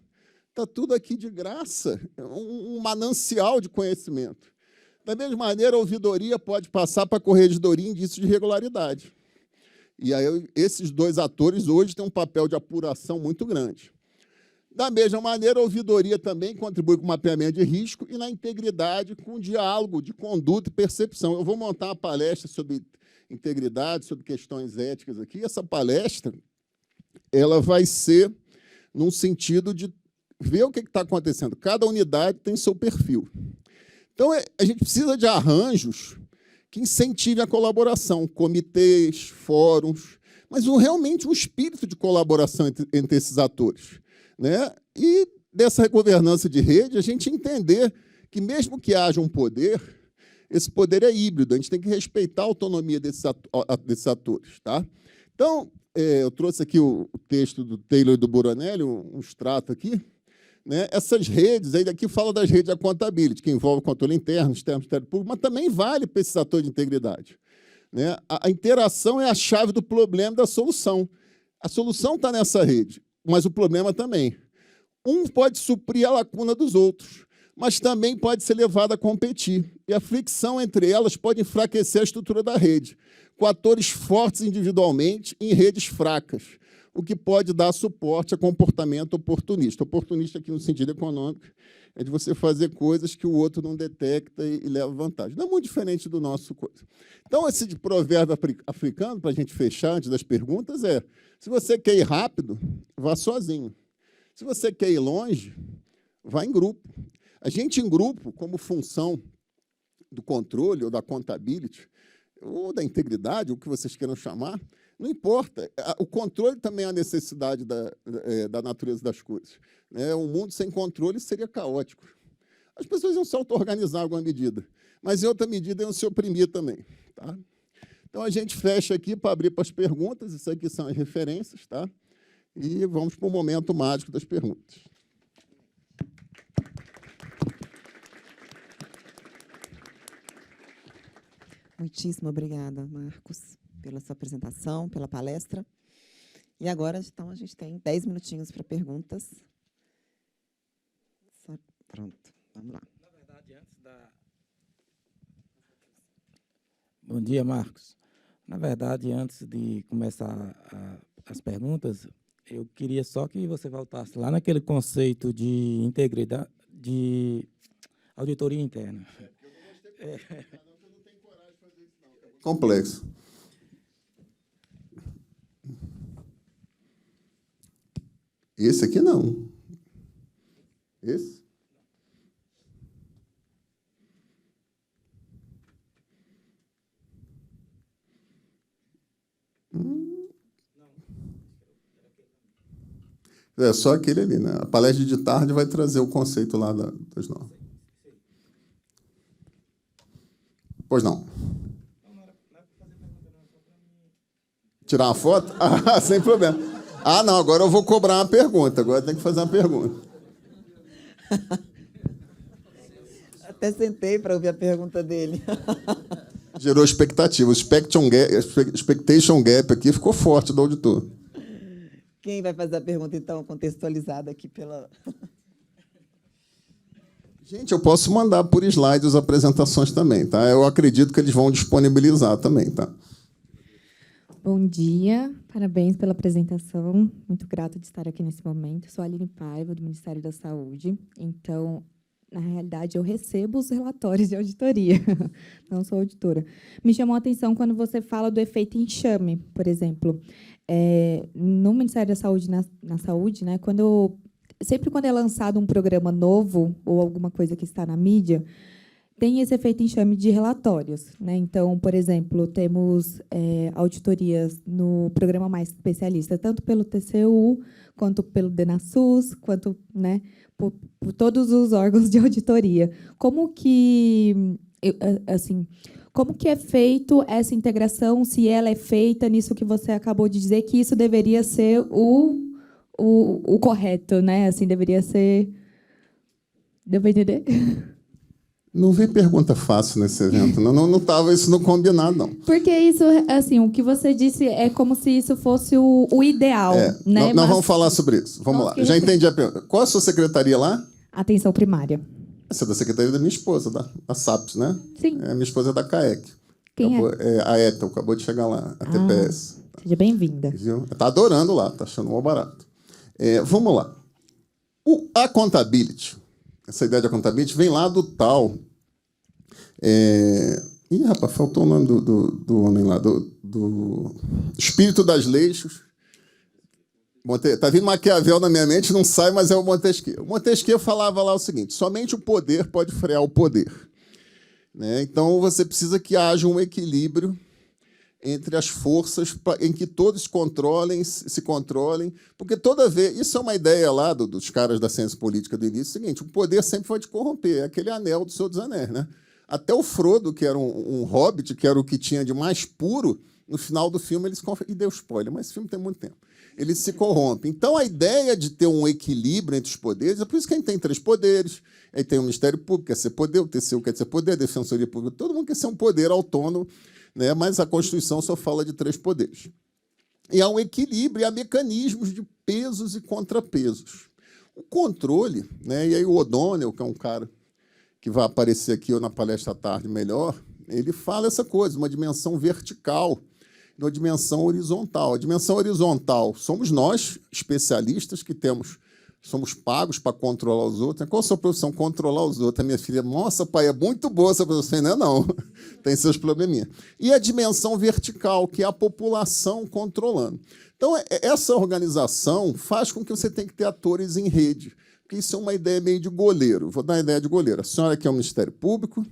Está tudo aqui de graça, um manancial de conhecimento. Da mesma maneira, a ouvidoria pode passar para a corregedoria indícios de irregularidade. E aí, esses dois atores hoje têm um papel de apuração muito grande. Da mesma maneira, a ouvidoria também contribui com o mapeamento de risco e na integridade com o diálogo de conduta e percepção. Eu vou montar uma palestra sobre integridade, sobre questões éticas aqui. Essa palestra ela vai ser num sentido de ver o que está acontecendo. Cada unidade tem seu perfil. Então, a gente precisa de arranjos que incentivem a colaboração, comitês, fóruns, mas realmente um espírito de colaboração entre esses atores. Né? E dessa governança de rede, a gente entender que, mesmo que haja um poder, esse poder é híbrido, a gente tem que respeitar a autonomia desses atores. Tá? Então, eu trouxe aqui o texto do Taylor e do Buronelli, um extrato aqui. Né? Essas redes, aí daqui fala das redes de accountability, que envolve o controle interno, externo, Ministério Público, mas também vale para esses atores de integridade. Né? A interação é a chave do problema e da solução. A solução está nessa rede, mas o problema também. Um pode suprir a lacuna dos outros, mas também pode ser levado a competir. E a fricção entre elas pode enfraquecer a estrutura da rede, com atores fortes individualmente em redes fracas, o que pode dar suporte a comportamento oportunista. Oportunista aqui no sentido econômico é de você fazer coisas que o outro não detecta e leva vantagem. Não é muito diferente do nosso coisa. Então, esse de provérbio africano, para a gente fechar antes das perguntas, é: se você quer ir rápido, vá sozinho. Se você quer ir longe, vá em grupo. A gente em grupo, como função do controle ou da contabilidade, ou da integridade, o que vocês queiram chamar, não importa. O controle também é a necessidade da natureza das coisas. Um mundo sem controle seria caótico. As pessoas iam se auto-organizar em alguma medida, mas, em outra medida, iam se oprimir também. Tá? Então, a gente fecha aqui para abrir para as perguntas. Isso aqui são as referências. Tá? E vamos para o momento mágico das perguntas. Muitíssimo obrigada, Marcos, pela sua apresentação, pela palestra. E agora, então, a gente tem 10 minutinhos para perguntas. Pronto, vamos lá. Na verdade, Bom dia, Marcos. Na verdade, antes de começar as perguntas, eu queria só que você voltasse lá naquele conceito de integridade, de auditoria interna. Complexo. Esse aqui não. Esse? É só aquele ali, né? A palestra de tarde vai trazer o conceito lá das normas. Pois não. Tirar uma foto? Ah, sem problema. Ah, não, agora eu vou cobrar uma pergunta. Agora tem que fazer uma pergunta. Até sentei para ouvir a pergunta dele. Gerou expectativa. O expectation gap aqui ficou forte do auditor. Quem vai fazer a pergunta, então, contextualizada aqui pela... Gente, eu posso mandar por slide as apresentações também, tá? Eu acredito que eles vão disponibilizar também, tá? Bom dia, parabéns pela apresentação. Muito grata de estar aqui nesse momento. Sou a Aline Paiva, do Ministério da Saúde. Então, na realidade, eu recebo os relatórios de auditoria, não sou auditora. Me chamou a atenção quando você fala do efeito enxame, por exemplo. No Ministério da Saúde, na saúde, né, sempre quando é lançado um programa novo ou alguma coisa que está na mídia, tem esse efeito enxame de relatórios, né? Então, por exemplo, temos auditorias no programa Mais Especialista, tanto pelo TCU, quanto pelo DenaSUS, quanto, né, por todos os órgãos de auditoria. Como que é feito essa integração, se ela é feita nisso que você acabou de dizer, que isso deveria ser o correto, né? Assim, deveria ser... Deu para entender? Não vi pergunta fácil nesse evento. Não estava isso no combinado, não. Porque isso, assim, o que você disse é como se isso fosse o ideal, né? Nós vamos falar sobre isso. Vamos lá. Já entendi a pergunta. Qual a sua secretaria lá? Atenção primária. Essa é da secretaria da minha esposa, da SAPS, né? Sim. Minha esposa é da CAEC. Quem A Ethel, acabou de chegar lá, a TPS. Seja bem-vinda. Está adorando lá, está achando mal barato. Vamos lá. A accountability, essa ideia de accountability vem lá do tal... Ih, rapaz, faltou o nome do homem lá, do Espírito das Leis. Está vindo Maquiavel na minha mente, não sai, mas é o Montesquieu. O Montesquieu falava lá o seguinte: somente o poder pode frear o poder. Né? Então, você precisa que haja um equilíbrio entre as forças em que todos se controlem, porque toda vez... Isso é uma ideia lá dos caras da ciência política do início, é o seguinte: o poder sempre vai te corromper, é aquele anel do Senhor dos Anéis, né? Até o Frodo, que era um hobbit, que era o que tinha de mais puro, no final do filme ele se corrompe. E deu spoiler, mas esse filme tem muito tempo. Ele se corrompe. Então, a ideia de ter um equilíbrio entre os poderes, é por isso que a gente tem 3 poderes. Aí tem o Ministério Público, quer ser poder, o TCU quer ser poder, a Defensoria Pública, todo mundo quer ser um poder autônomo, né? Mas a Constituição só fala de 3 poderes. E há um equilíbrio, e há mecanismos de pesos e contrapesos. O controle, né? E aí o O'Donnell, que é um cara que vai aparecer aqui ou na palestra à tarde melhor, ele fala essa coisa, uma dimensão vertical e uma dimensão horizontal. A dimensão horizontal somos nós, especialistas, que somos pagos para controlar os outros. Qual a sua profissão? Controlar os outros. A minha filha, nossa, pai, é muito boa essa profissão. Não. Tem seus probleminhas. E a dimensão vertical, que é a população controlando. Então, essa organização faz com que você tenha que ter atores em rede. Isso é uma ideia meio de goleiro. Vou dar uma ideia de goleiro. A senhora aqui é o Ministério Público, a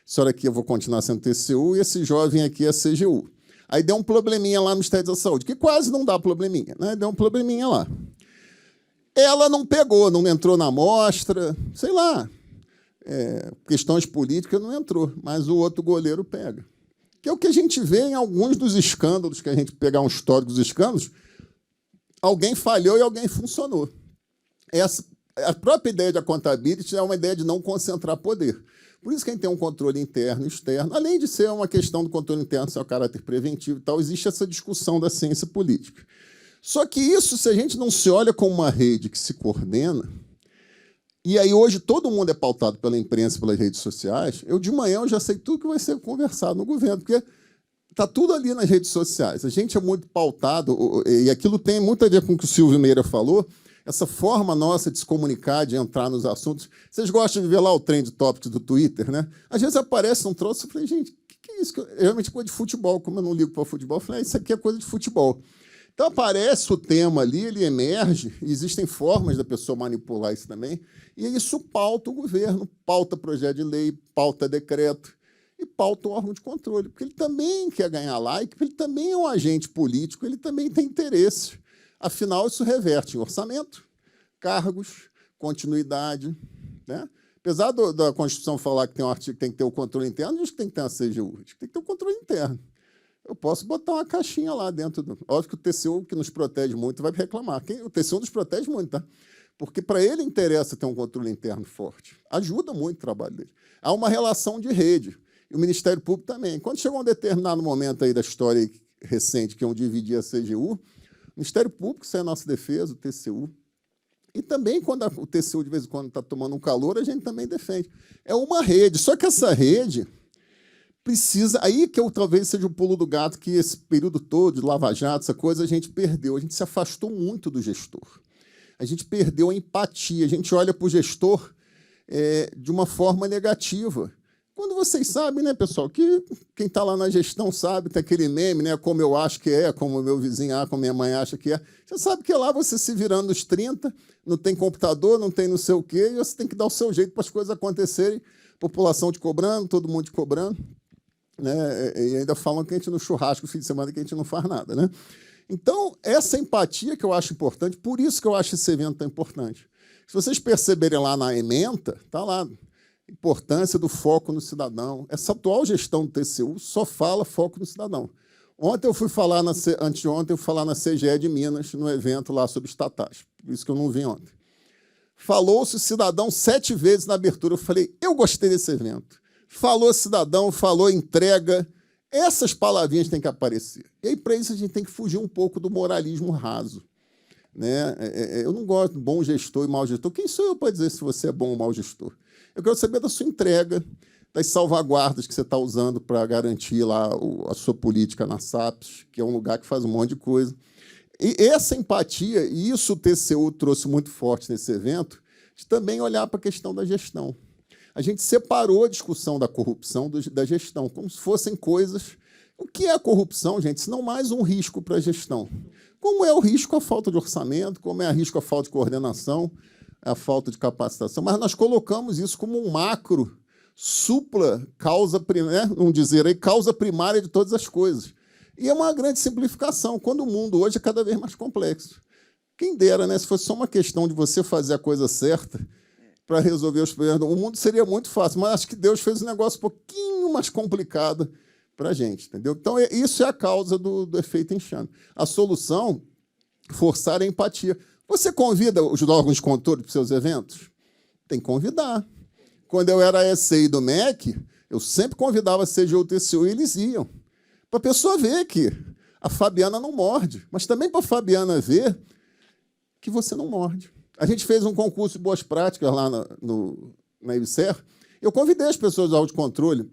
senhora aqui eu vou continuar sendo TCU, e esse jovem aqui é a CGU. Aí deu um probleminha lá no Ministério da Saúde, que quase não dá probleminha, né? Deu um probleminha lá. Ela não pegou, não entrou na amostra, sei lá, questões políticas não entrou, mas o outro goleiro pega. Que é o que a gente vê em alguns dos escândalos, que a gente pegar um histórico dos escândalos, alguém falhou e alguém funcionou. A própria ideia de accountability é uma ideia de não concentrar poder. Por isso que a gente tem um controle interno e externo. Além de ser uma questão do controle interno ser o caráter preventivo e tal, existe essa discussão da ciência política. Só que isso, se a gente não se olha como uma rede que se coordena, e aí hoje todo mundo é pautado pela imprensa, pelas redes sociais, de manhã eu já sei tudo que vai ser conversado no governo, porque está tudo ali nas redes sociais. A gente é muito pautado, e aquilo tem muito a ver com o que o Silvio Meira falou, essa forma nossa de se comunicar, de entrar nos assuntos. Vocês gostam de ver lá o Trend Topics do Twitter, né? Às vezes aparece um troço, eu falei, gente, o que é isso? Realmente coisa de futebol, como eu não ligo para futebol, eu falei, isso aqui é coisa de futebol. Então aparece o tema ali, ele emerge, e existem formas da pessoa manipular isso também, e isso pauta o governo, pauta projeto de lei, pauta decreto, e pauta o órgão de controle, porque ele também quer ganhar like, porque ele também é um agente político, ele também tem interesse. Afinal, isso reverte em orçamento, cargos, continuidade, né? Apesar da Constituição falar que tem um artigo que tem que ter o controle interno, diz que tem que ter uma CGU, diz que tem que ter o controle interno. Eu posso botar uma caixinha lá dentro. Óbvio que o TCU, que nos protege muito, vai reclamar. O TCU nos protege muito, tá? Porque para ele interessa ter um controle interno forte. Ajuda muito o trabalho dele. Há uma relação de rede. E o Ministério Público também. Quando chegou um determinado momento aí da história recente, que iam dividir a CGU, o Ministério Público, isso é a nossa defesa, o TCU. E também, quando o TCU, de vez em quando, está tomando um calor, a gente também defende. É uma rede. Só que essa rede precisa... Aí que eu talvez seja o pulo do gato, que esse período todo de Lava Jato, essa coisa, a gente perdeu. A gente se afastou muito do gestor. A gente perdeu a empatia. A gente olha para o gestor de uma forma negativa. Quando vocês sabem, né, pessoal, que quem está lá na gestão sabe, tem aquele meme, né, como eu acho que é, como o meu vizinho como minha mãe acha que é. Você sabe que lá você se virando nos 30, não tem computador, não tem não sei o quê, e você tem que dar o seu jeito para as coisas acontecerem. População te cobrando, todo mundo te cobrando. Né, e ainda falam que a gente no churrasco, fim de semana, que a gente não faz nada. Né? Então, essa empatia que eu acho importante, por isso que eu acho esse evento tão importante. Se vocês perceberem lá na ementa, está lá, importância do foco no cidadão. Essa atual gestão do TCU só fala foco no cidadão. Ontem eu fui falar, anteontem eu fui falar na CGE de Minas, no evento lá sobre estatais, por isso que eu não vim ontem. Falou-se cidadão 7 vezes na abertura. Eu falei, eu gostei desse evento. Falou cidadão, falou entrega. Essas palavrinhas têm que aparecer. E aí, para isso, a gente tem que fugir um pouco do moralismo raso. Né? Eu não gosto de bom gestor e mau gestor. Quem sou eu para dizer se você é bom ou mau gestor? Eu quero saber da sua entrega, das salvaguardas que você está usando para garantir lá a sua política na SAPS, que é um lugar que faz um monte de coisa. E essa empatia, e isso o TCU trouxe muito forte nesse evento, de também olhar para a questão da gestão. A gente separou a discussão da corrupção da gestão, como se fossem coisas... O que é a corrupção, gente? Se não mais um risco para a gestão. Como é o risco a falta de orçamento, como é o risco a falta de coordenação, a falta de capacitação, mas nós colocamos isso como um macro, supla, causa primária, vamos dizer aí, causa primária de todas as coisas. E é uma grande simplificação, quando o mundo hoje é cada vez mais complexo. Quem dera, né, se fosse só uma questão de você fazer a coisa certa para resolver os problemas, o mundo seria muito fácil, mas acho que Deus fez um negócio um pouquinho mais complicado para a gente, entendeu? Então, isso é a causa do efeito enxame. A solução, forçar a empatia. Você convida os órgãos de controle para os seus eventos? Tem que convidar. Quando eu era ECI do MEC, eu sempre convidava a CGU e TCU e eles iam. Para a pessoa ver que a Fabiana não morde, mas também para a Fabiana ver que você não morde. A gente fez um concurso de boas práticas lá na IBSER. Eu convidei as pessoas do órgão de controle,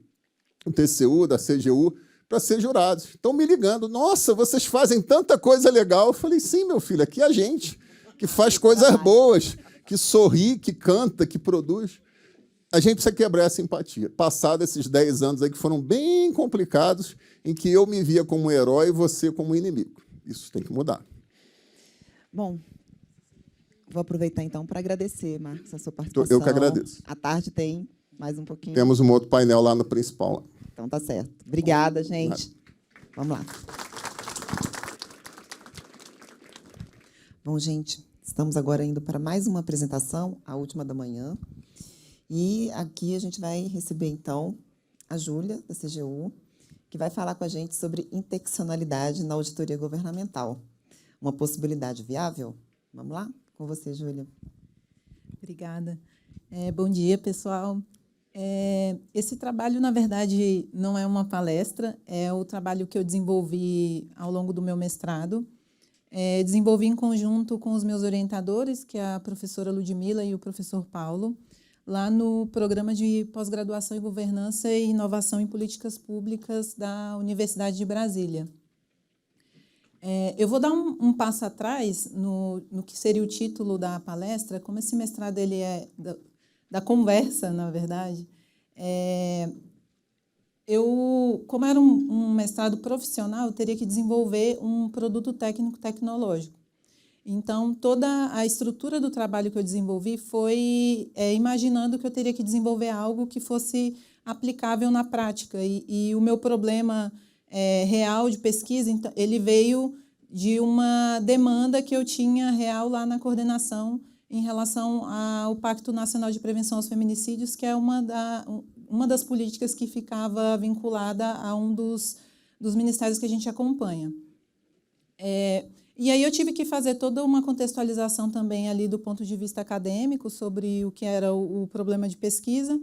do TCU, da CGU, para ser jurados. Estão me ligando. Nossa, vocês fazem tanta coisa legal. Eu falei, sim, meu filho, aqui é a gente que faz coisas boas, que sorri, que canta, que produz. A gente precisa quebrar essa empatia. Passados esses 10 anos aí que foram bem complicados, em que eu me via como um herói e você como um inimigo. Isso tem que mudar. Bom, vou aproveitar, então, para agradecer, Marcos, a sua participação. Eu que agradeço. À tarde tem mais um pouquinho. Temos um outro painel lá no principal. Então, tá certo. Obrigada, gente. Vamos lá. Bom, gente, estamos agora indo para mais uma apresentação, a última da manhã. E aqui a gente vai receber, então, a Júlia, da CGU, que vai falar com a gente sobre interseccionalidade na auditoria governamental. Uma possibilidade viável? Vamos lá? Com você, Júlia. Obrigada. Bom dia, pessoal. Esse trabalho, na verdade, não é uma palestra, é o trabalho que eu desenvolvi ao longo do meu mestrado. Desenvolvi em conjunto com os meus orientadores, que é a professora Ludmila e o professor Paulo, lá no programa de pós-graduação em governança e inovação em políticas públicas da Universidade de Brasília. Eu vou dar um passo atrás no que seria o título da palestra, como esse mestrado ele é da conversa, na verdade. Como era um mestrado profissional, eu teria que desenvolver um produto técnico-tecnológico. Então, toda a estrutura do trabalho que eu desenvolvi foi imaginando que eu teria que desenvolver algo que fosse aplicável na prática. E o meu problema real de pesquisa, ele veio de uma demanda que eu tinha real lá na coordenação em relação ao Pacto Nacional de Prevenção aos Feminicídios, que é uma das políticas que ficava vinculada a um dos ministérios que a gente acompanha. E aí eu tive que fazer toda uma contextualização também ali do ponto de vista acadêmico sobre o que era o problema de pesquisa.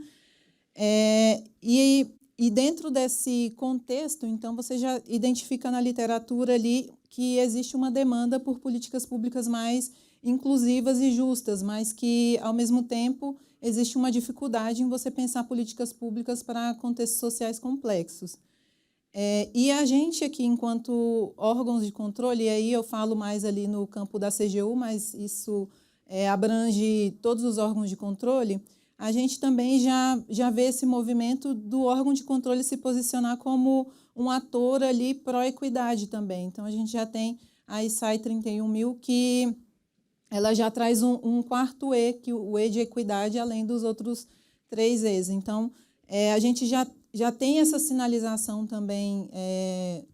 E dentro desse contexto, então, você já identifica na literatura ali que existe uma demanda por políticas públicas mais inclusivas e justas, mas que, ao mesmo tempo, existe uma dificuldade em você pensar políticas públicas para contextos sociais complexos. E a gente aqui, enquanto órgãos de controle, e aí eu falo mais ali no campo da CGU, mas isso abrange todos os órgãos de controle, a gente também já vê esse movimento do órgão de controle se posicionar como um ator ali pró-equidade também. Então, a gente já tem a ISAI 31.000, que ela já traz um quarto E, que o E de equidade, além dos outros 3 E's. Então, a gente já tem essa sinalização também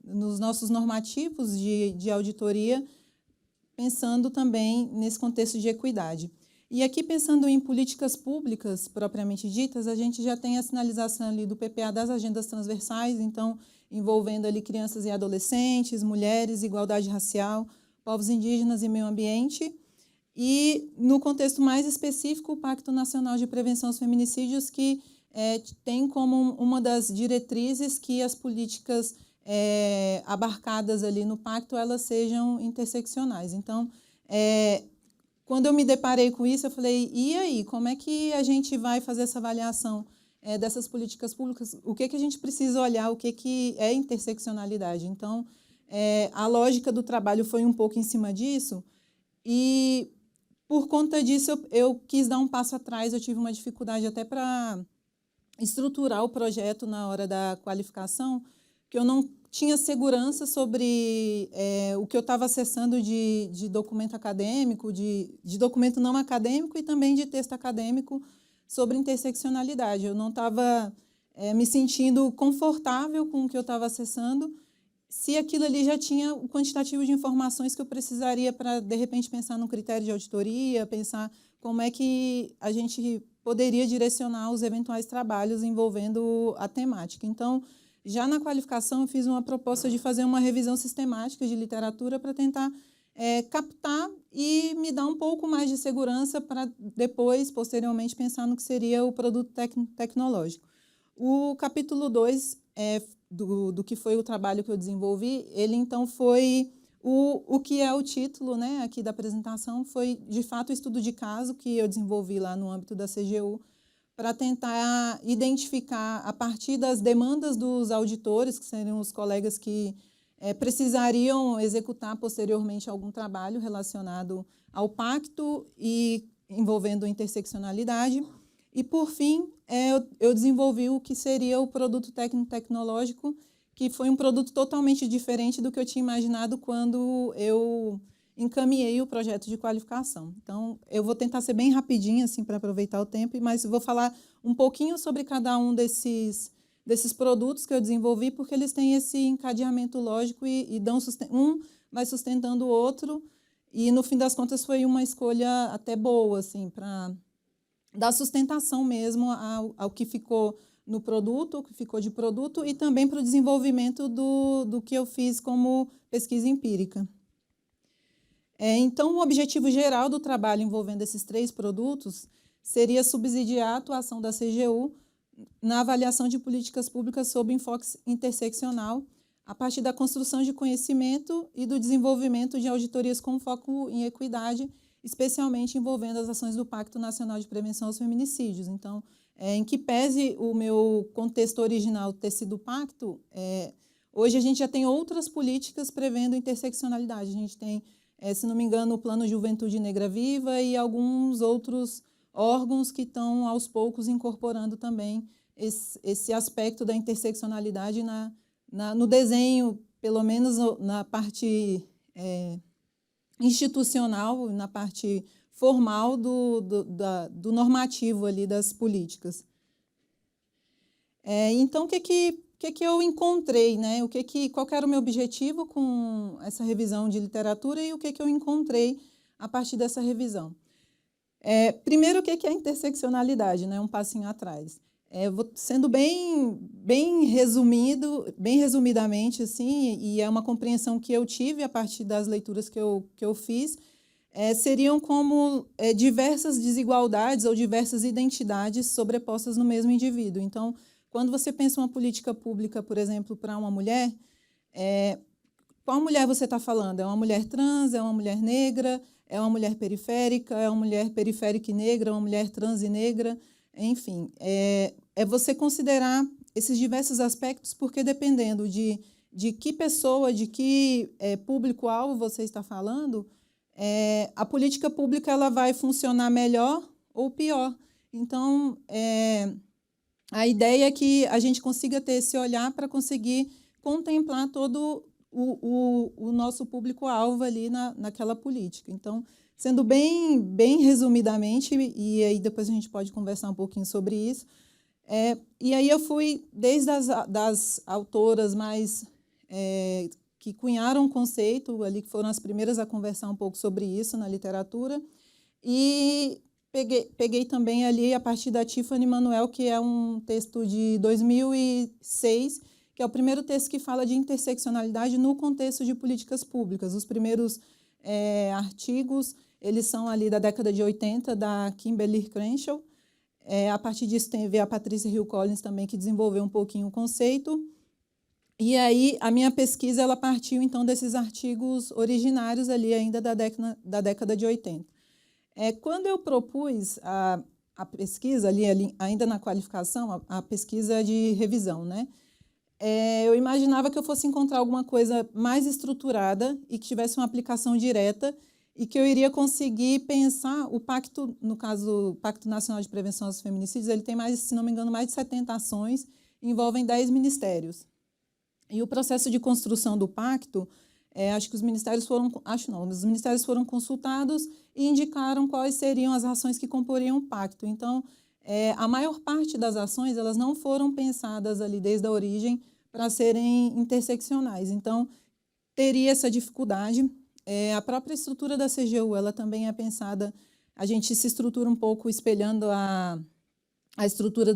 nos nossos normativos de auditoria, pensando também nesse contexto de equidade. E aqui, pensando em políticas públicas propriamente ditas, a gente já tem a sinalização ali do PPA das agendas transversais, então, envolvendo ali crianças e adolescentes, mulheres, igualdade racial, povos indígenas e meio ambiente. E, no contexto mais específico, o Pacto Nacional de Prevenção aos Feminicídios, que tem como uma das diretrizes que as políticas abarcadas ali no pacto, elas sejam interseccionais. Então, quando eu me deparei com isso, eu falei, e aí, como é que a gente vai fazer essa avaliação dessas políticas públicas? O que a gente precisa olhar, o que é interseccionalidade? Então, a lógica do trabalho foi um pouco em cima disso, e, por conta disso, eu quis dar um passo atrás, eu tive uma dificuldade até para estruturar o projeto na hora da qualificação, que eu não tinha segurança sobre o que eu estava acessando de documento acadêmico, de documento não acadêmico e também de texto acadêmico sobre interseccionalidade. Eu não estava me sentindo confortável com o que eu estava acessando, se aquilo ali já tinha o quantitativo de informações que eu precisaria para, de repente, pensar num critério de auditoria, pensar como é que a gente poderia direcionar os eventuais trabalhos envolvendo a temática. Então, já na qualificação, eu fiz uma proposta de fazer uma revisão sistemática de literatura para tentar captar e me dar um pouco mais de segurança para depois, posteriormente, pensar no que seria o produto tecnológico. O capítulo 2 do que foi o trabalho que eu desenvolvi, ele, então, foi o que é o título, né, aqui da apresentação, foi, de fato, o estudo de caso que eu desenvolvi lá no âmbito da CGU, para tentar identificar, a partir das demandas dos auditores, que seriam os colegas que precisariam executar posteriormente algum trabalho relacionado ao pacto e envolvendo interseccionalidade. E, por fim, eu desenvolvi o que seria o produto técnico-tecnológico, que foi um produto totalmente diferente do que eu tinha imaginado quando eu encaminhei o projeto de qualificação. Então, eu vou tentar ser bem rapidinho, assim, para aproveitar o tempo, mas vou falar um pouquinho sobre cada um desses produtos que eu desenvolvi, porque eles têm esse encadeamento lógico e dão um vai sustentando o outro, e, no fim das contas, foi uma escolha até boa, assim, para dar sustentação mesmo ao que ficou no produto, o que ficou de produto, e também para o desenvolvimento do que eu fiz como pesquisa empírica. Então, o objetivo geral do trabalho envolvendo esses 3 produtos seria subsidiar a atuação da CGU na avaliação de políticas públicas sob enfoque interseccional, a partir da construção de conhecimento e do desenvolvimento de auditorias com foco em equidade, especialmente envolvendo as ações do Pacto Nacional de Prevenção aos Feminicídios. Então, em que pese o meu contexto original ter sido o pacto, hoje a gente já tem outras políticas prevendo interseccionalidade. A gente tem, se não me engano, o Plano Juventude Negra Viva e alguns outros órgãos que estão, aos poucos, incorporando também esse aspecto da interseccionalidade no desenho, pelo menos na parte institucional, na parte formal do normativo ali das políticas. Então, o que eu encontrei, né? Qual era o meu objetivo com essa revisão de literatura e o que eu encontrei a partir dessa revisão? Primeiro, o que é a interseccionalidade, né? Um passinho atrás. Sendo bem resumidamente, assim, e é uma compreensão que eu tive a partir das leituras que eu fiz, seriam como diversas desigualdades ou diversas identidades sobrepostas no mesmo indivíduo. Então, quando você pensa uma política pública, por exemplo, para uma mulher, qual mulher você está falando? É uma mulher trans? É uma mulher negra? É uma mulher periférica? É uma mulher periférica e negra? É uma mulher trans e negra? Enfim, é você considerar esses diversos aspectos, porque dependendo de que pessoa, de que público-alvo você está falando, a política pública ela vai funcionar melhor ou pior. Então, a ideia é que a gente consiga ter esse olhar para conseguir contemplar todo o nosso público-alvo ali naquela política. Então, sendo bem resumidamente, e aí depois a gente pode conversar um pouquinho sobre isso, e aí eu fui desde das autoras mais que cunharam o conceito ali, que foram as primeiras a conversar um pouco sobre isso na literatura, e peguei também ali a partir da Tiffany Manuel, que é um texto de 2006, que é o primeiro texto que fala de interseccionalidade no contexto de políticas públicas. Os primeiros artigos, eles são ali da década de 80, da Kimberly Crenshaw. A partir disso, teve a Patricia Hill Collins também, que desenvolveu um pouquinho o conceito. E aí, a minha pesquisa ela partiu, então, desses artigos originários ali ainda da década de 80. Quando eu propus a pesquisa, ali, ainda na qualificação, a pesquisa de revisão, né? Eu imaginava que eu fosse encontrar alguma coisa mais estruturada e que tivesse uma aplicação direta e que eu iria conseguir pensar o pacto, no caso, o Pacto Nacional de Prevenção aos Feminicídios, ele tem mais, se não me engano, mais de 70 ações, envolvem 10 ministérios. E o processo de construção do pacto, acho que os ministérios foram consultados e indicaram quais seriam as ações que comporiam o pacto. Então, a maior parte das ações elas não foram pensadas ali desde a origem para serem interseccionais. Então, teria essa dificuldade. A própria estrutura da CGU ela também é pensada, a gente se estrutura um pouco espelhando a estrutura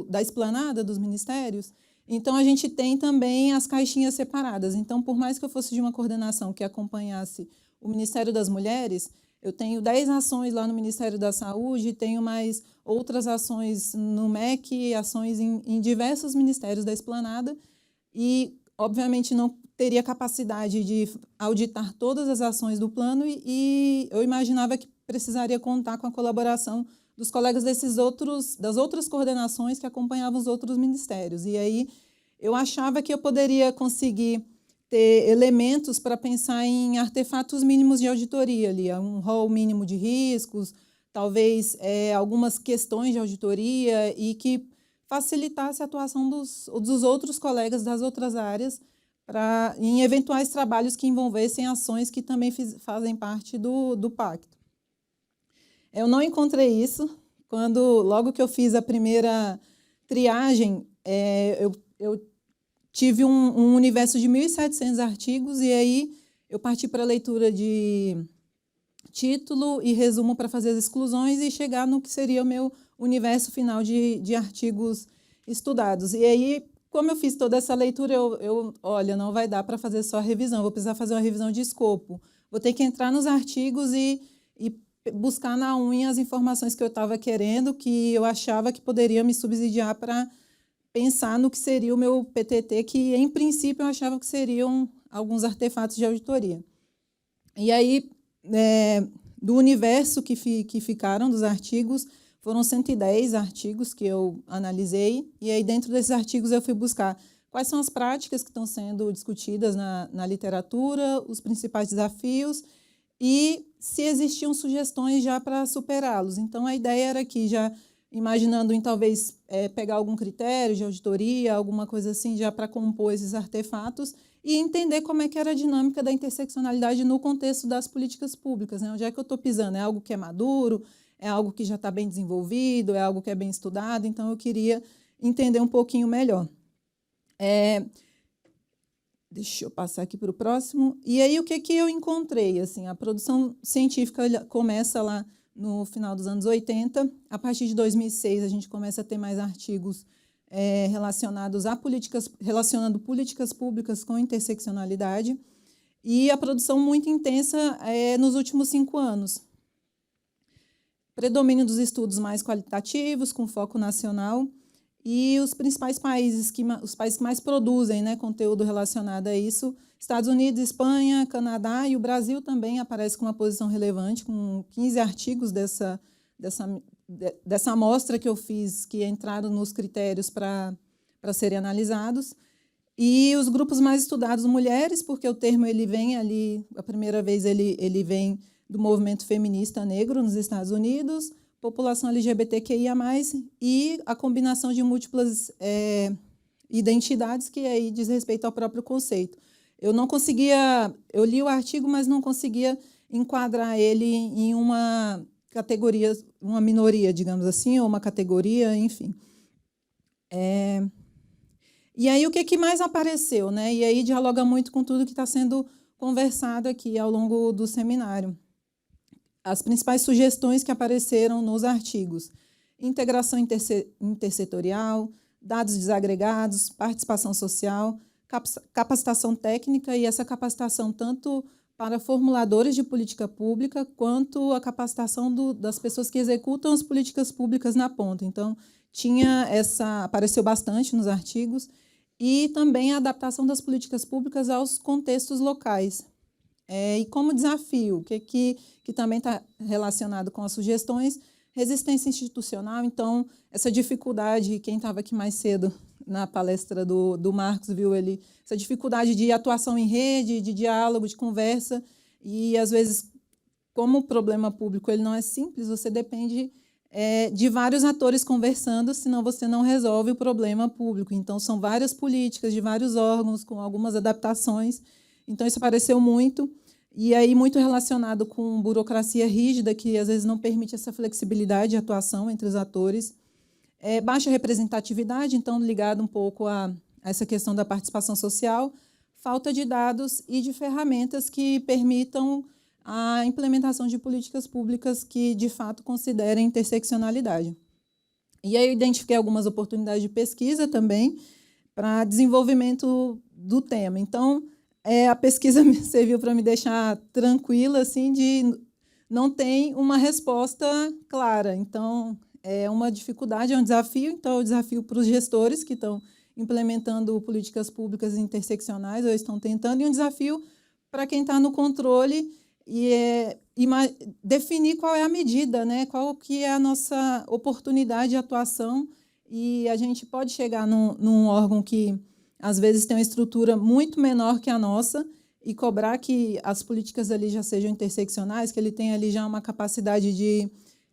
da esplanada dos ministérios. Então, a gente tem também as caixinhas separadas. Então, por mais que eu fosse de uma coordenação que acompanhasse o Ministério das Mulheres, eu tenho 10 ações lá no Ministério da Saúde, tenho mais outras ações no MEC, ações em diversos ministérios da esplanada, e, obviamente, não teria capacidade de auditar todas as ações do plano, e eu imaginava que precisaria contar com a colaboração dos colegas das outras coordenações que acompanhavam os outros ministérios. E aí eu achava que eu poderia conseguir ter elementos para pensar em artefatos mínimos de auditoria, ali, um rol mínimo de riscos, talvez algumas questões de auditoria e que facilitasse a atuação dos outros colegas das outras áreas em eventuais trabalhos que envolvessem ações que também fazem parte do pacto. Eu não encontrei isso. Logo que eu fiz a primeira triagem, eu tive um universo de 1.700 artigos, e aí eu parti para a leitura de título e resumo para fazer as exclusões e chegar no que seria o meu universo final de artigos estudados. E aí, como eu fiz toda essa leitura, olha, não vai dar para fazer só a revisão, vou precisar fazer uma revisão de escopo. Vou ter que entrar nos artigos e buscar na unha as informações que eu estava querendo, que eu achava que poderia me subsidiar para pensar no que seria o meu PTT, que, em princípio, eu achava que seriam alguns artefatos de auditoria. E aí, do universo que ficaram dos artigos, foram 110 artigos que eu analisei, e aí, dentro desses artigos, eu fui buscar quais são as práticas que estão sendo discutidas na literatura, os principais desafios, e se existiam sugestões já para superá-los. Então, a ideia era que, já imaginando em talvez pegar algum critério de auditoria, alguma coisa assim, já para compor esses artefatos, e entender como é que era a dinâmica da interseccionalidade no contexto das políticas públicas, né? Onde é que eu estou pisando? É algo que é maduro? É algo que já está bem desenvolvido? É algo que é bem estudado? Então, eu queria entender um pouquinho melhor. Deixa eu passar aqui para o próximo. E aí, o que eu encontrei? Assim, a produção científica começa lá no final dos anos 80. A partir de 2006, a gente começa a ter mais artigos relacionando políticas públicas com interseccionalidade, e a produção muito intensa nos últimos 5 anos. Predomínio dos estudos mais qualitativos, com foco nacional, e os principais países, os países que mais produzem, né, conteúdo relacionado a isso: Estados Unidos, Espanha, Canadá, e o Brasil também aparece com uma posição relevante, com 15 artigos dessa amostra que eu fiz, que entraram nos critérios para serem analisados. E os grupos mais estudados, mulheres, porque o termo ele vem ali, a primeira vez ele vem do movimento feminista negro nos Estados Unidos, população LGBTQIA+, e a combinação de múltiplas identidades, que aí diz respeito ao próprio conceito. Eu li o artigo, mas não conseguia enquadrar ele em uma categoria, uma minoria, digamos assim, ou uma categoria, enfim. E aí o que mais apareceu, né? E aí dialoga muito com tudo que está sendo conversado aqui ao longo do seminário. As principais sugestões que apareceram nos artigos: integração intersetorial, dados desagregados, participação social, capacitação técnica, e essa capacitação tanto para formuladores de política pública, quanto a capacitação das pessoas que executam as políticas públicas na ponta. Então, apareceu bastante nos artigos, e também a adaptação das políticas públicas aos contextos locais. E como desafio, que também está relacionado com as sugestões: resistência institucional. Então, essa dificuldade, quem estava aqui mais cedo na palestra do Marcos viu essa dificuldade de atuação em rede, de diálogo, de conversa, e às vezes, como o problema público ele não é simples, você depende de vários atores conversando, senão você não resolve o problema público. Então, são várias políticas de vários órgãos, com algumas adaptações. Então, isso apareceu muito, e aí muito relacionado com burocracia rígida, que às vezes não permite essa flexibilidade de atuação entre os atores. Baixa representatividade, então, ligado um pouco a essa questão da participação social, falta de dados e de ferramentas que permitam a implementação de políticas públicas que, de fato, considerem interseccionalidade. E aí eu identifiquei algumas oportunidades de pesquisa também para desenvolvimento do tema. Então, a pesquisa me serviu para me deixar tranquila, assim, de não tem uma resposta clara. Então, é uma dificuldade, é um desafio. Então, é um desafio para os gestores que estão implementando políticas públicas interseccionais, ou estão tentando, e um desafio para quem está no controle, definir qual é a medida, né? Qual que é a nossa oportunidade de atuação. E a gente pode chegar num órgão que, às vezes, tem uma estrutura muito menor que a nossa, e cobrar que as políticas ali já sejam interseccionais, que ele tenha ali já uma capacidade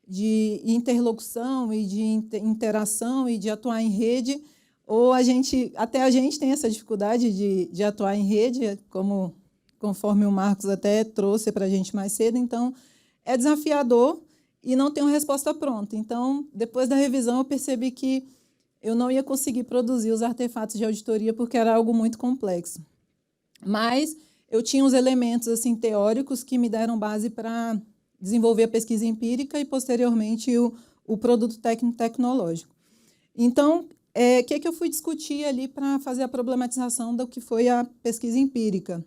de interlocução e de interação e de atuar em rede, ou até a gente tem essa dificuldade de atuar em rede, conforme o Marcos até trouxe para a gente mais cedo. Então, é desafiador e não tem uma resposta pronta. Então, depois da revisão, eu percebi que eu não ia conseguir produzir os artefatos de auditoria, porque era algo muito complexo. Mas eu tinha os elementos assim, teóricos que me deram base para desenvolver a pesquisa empírica e, posteriormente, o produto técnico-tecnológico. Então, o que eu fui discutir ali para fazer a problematização do que foi a pesquisa empírica?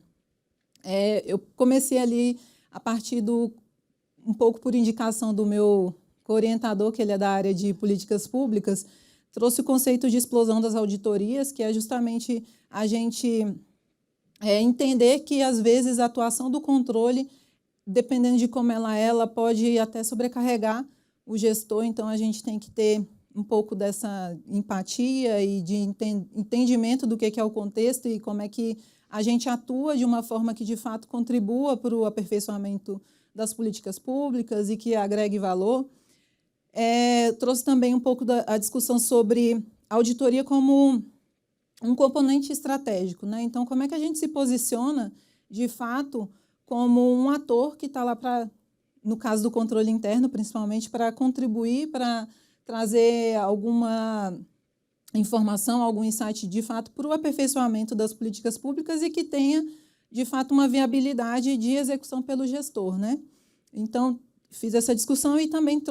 Eu comecei ali a partir um pouco por indicação do meu orientador, que ele é da área de políticas públicas, trouxe o conceito de explosão das auditorias, que é justamente a gente entender que, às vezes, a atuação do controle, dependendo de como ela pode até sobrecarregar o gestor. Então, a gente tem que ter um pouco dessa empatia e de entendimento do que é o contexto e como é que a gente atua de uma forma que, de fato, contribua para o aperfeiçoamento das políticas públicas e que agregue valor. Trouxe também um pouco a discussão sobre a auditoria como um componente estratégico, né? Então, como é que a gente se posiciona, de fato, como um ator que está lá para, no caso do controle interno, principalmente, para contribuir, para trazer alguma informação, algum insight, de fato, para o aperfeiçoamento das políticas públicas e que tenha, de fato, uma viabilidade de execução pelo gestor, né? Então, fiz essa discussão e também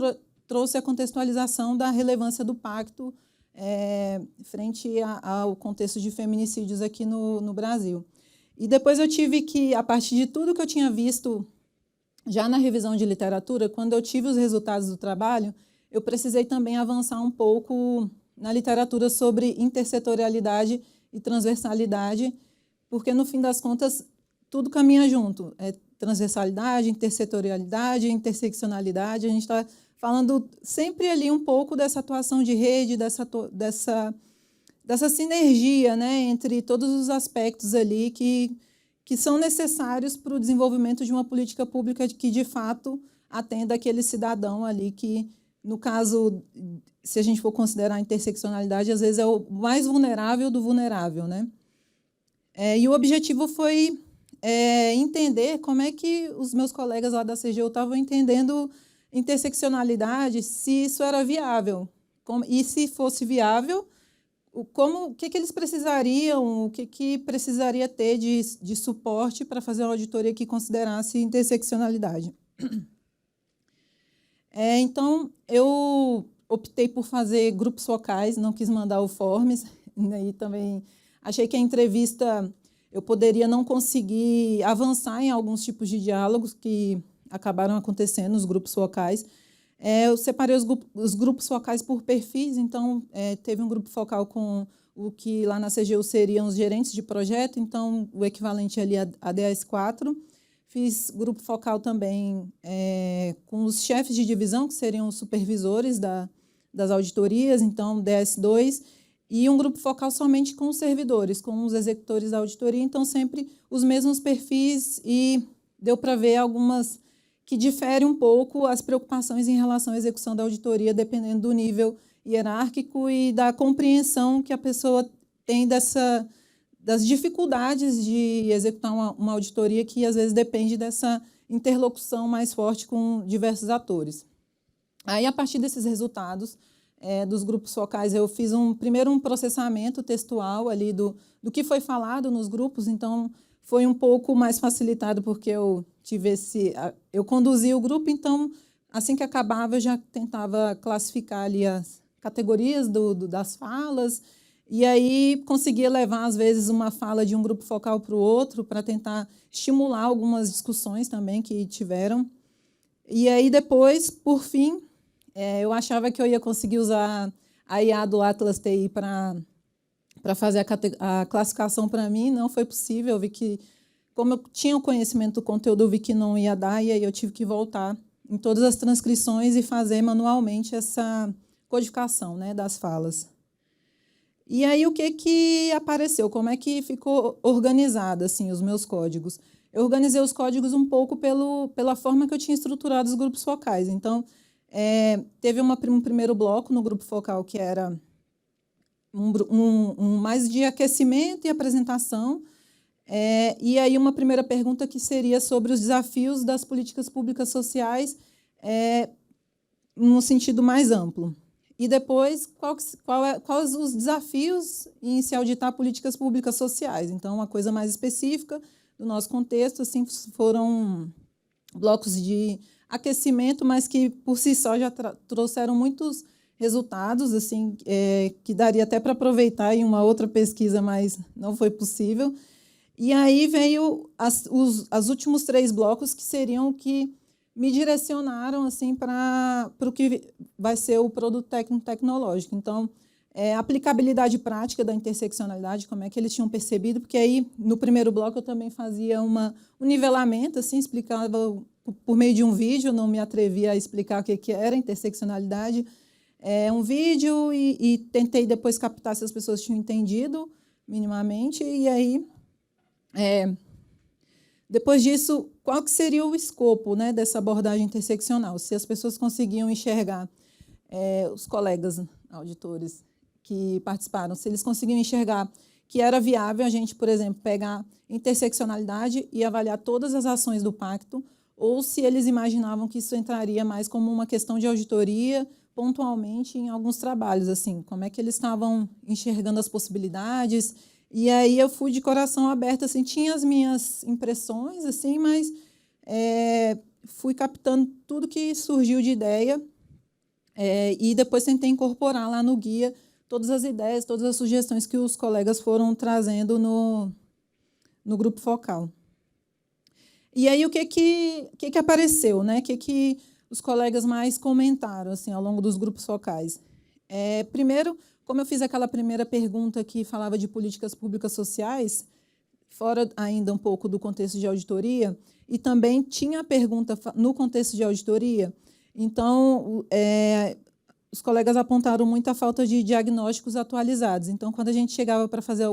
trouxe a contextualização da relevância do pacto frente ao contexto de feminicídios aqui no Brasil. E depois eu tive que, a partir de tudo que eu tinha visto já na revisão de literatura, quando eu tive os resultados do trabalho, eu precisei também avançar um pouco na literatura sobre intersetorialidade e transversalidade, porque, no fim das contas, tudo caminha junto. É transversalidade, intersetorialidade, interseccionalidade. A gente está falando sempre ali um pouco dessa atuação de rede, dessa sinergia, né, entre todos os aspectos ali que são necessários para o desenvolvimento de uma política pública que, de fato, atenda aquele cidadão ali que, no caso, se a gente for considerar a interseccionalidade, às vezes é o mais vulnerável do vulnerável, né? E o objetivo foi entender como é que os meus colegas lá da CGU estavam entendendo interseccionalidade, se isso era viável. E, se fosse viável, o que eles precisariam, o que precisaria ter de suporte para fazer uma auditoria que considerasse interseccionalidade. Então, eu optei por fazer grupos focais, não quis mandar o Forms, e também achei que a entrevista eu poderia não conseguir avançar em alguns tipos de diálogos que acabaram acontecendo nos grupos focais. Eu separei os grupos focais por perfis, então teve um grupo focal com o que lá na CGU seriam os gerentes de projeto, então o equivalente ali a DS4. Fiz grupo focal também com os chefes de divisão, que seriam os supervisores das auditorias, então DS2, e um grupo focal somente com os servidores, com os executores da auditoria, então sempre os mesmos perfis, e deu para ver algumas que diferem um pouco as preocupações em relação à execução da auditoria, dependendo do nível hierárquico e da compreensão que a pessoa tem das dificuldades de executar uma auditoria, que às vezes depende dessa interlocução mais forte com diversos atores. Aí, a partir desses resultados dos grupos focais, eu fiz primeiro um processamento textual ali do que foi falado nos grupos, então foi um pouco mais facilitado, porque eu conduzi o grupo, então, assim que acabava, eu já tentava classificar ali as categorias das falas, e aí conseguia levar, às vezes, uma fala de um grupo focal para o outro, para tentar estimular algumas discussões também que tiveram. E aí, depois, por fim, eu achava que eu ia conseguir usar a IA do Atlas TI para fazer a classificação para mim. Não foi possível. Eu vi que, como eu tinha o conhecimento do conteúdo, eu vi que não ia dar, e aí eu tive que voltar em todas as transcrições e fazer manualmente essa codificação, né, das falas. E aí, o que apareceu? Como é que ficou organizado assim, os meus códigos? Eu organizei os códigos um pouco pela forma que eu tinha estruturado os grupos focais. Então, teve um primeiro bloco no grupo focal que era mais de aquecimento e apresentação, e aí uma primeira pergunta que seria sobre os desafios das políticas públicas sociais num sentido mais amplo. E depois, quais os desafios em se auditar políticas públicas sociais. Então, uma coisa mais específica do nosso contexto, assim, foram blocos de aquecimento, mas que, por si só, já trouxeram muitos resultados, assim, que daria até para aproveitar em uma outra pesquisa, mas não foi possível. E aí veio os últimos 3 blocos, que seriam o que me direcionaram assim, para o que vai ser o produto técnico-tecnológico. Então, a aplicabilidade prática da interseccionalidade, como é que eles tinham percebido, porque aí, no primeiro bloco, eu também fazia um nivelamento, assim, explicava por meio de um vídeo, eu não me atrevia a explicar o que era interseccionalidade, um vídeo, e tentei depois captar se as pessoas tinham entendido minimamente, e aí, depois disso, qual que seria o escopo, né, dessa abordagem interseccional? Se as pessoas conseguiam enxergar, os colegas auditores que participaram, se eles conseguiam enxergar que era viável a gente, por exemplo, pegar interseccionalidade e avaliar todas as ações do pacto, ou se eles imaginavam que isso entraria mais como uma questão de auditoria, pontualmente, em alguns trabalhos, assim, como é que eles estavam enxergando as possibilidades. E aí eu fui de coração aberto, assim, tinha as minhas impressões, assim, mas fui captando tudo que surgiu de ideia e depois tentei incorporar lá no guia todas as ideias, todas as sugestões que os colegas foram trazendo no grupo focal. E aí, o que apareceu, né? O que os colegas mais comentaram assim, ao longo dos grupos focais? Primeiro, como eu fiz aquela primeira pergunta que falava de políticas públicas sociais, fora ainda um pouco do contexto de auditoria, e também tinha a pergunta no contexto de auditoria, então, os colegas apontaram muito a falta de diagnósticos atualizados. Então, quando a gente chegava para fazer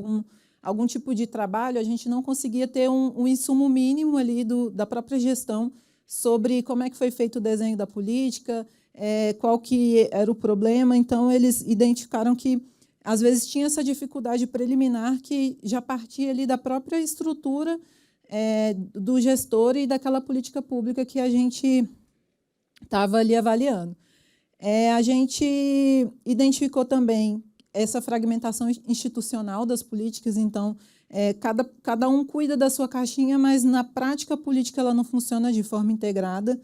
algum tipo de trabalho, a gente não conseguia ter um insumo mínimo ali da própria gestão sobre como é que foi feito o desenho da política, qual que era o problema. Então, eles identificaram que, às vezes, tinha essa dificuldade preliminar que já partia ali da própria estrutura do gestor e daquela política pública que a gente estava ali avaliando. A gente identificou também essa fragmentação institucional das políticas, então, cada um cuida da sua caixinha, mas, na prática, a política ela não funciona de forma integrada.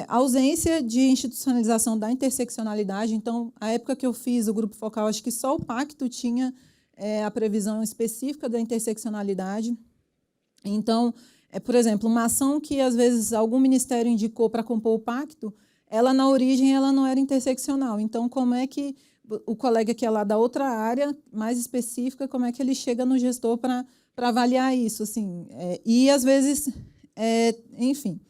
A ausência de institucionalização da interseccionalidade. Então, a época que eu fiz o grupo focal, acho que só o pacto tinha a previsão específica da interseccionalidade. Então, por exemplo, uma ação que, às vezes, algum ministério indicou para compor o pacto, ela, na origem, ela não era interseccional. Então, como é que o colega que é lá da outra área, mais específica, como é que ele chega no gestor para avaliar isso? Assim, e, às vezes, enfim...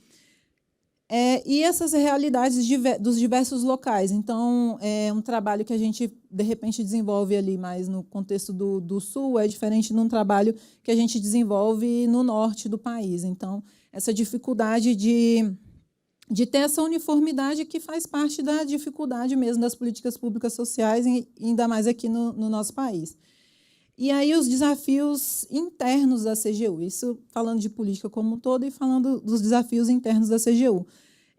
e essas realidades dos diversos locais. Então, um trabalho que a gente, de repente, desenvolve ali mais no contexto do Sul é diferente de um trabalho que a gente desenvolve no Norte do país. Então, essa dificuldade de ter essa uniformidade que faz parte da dificuldade mesmo das políticas públicas sociais, e ainda mais aqui no nosso país. E aí os desafios internos da CGU, isso falando de política como um todo e falando dos desafios internos da CGU.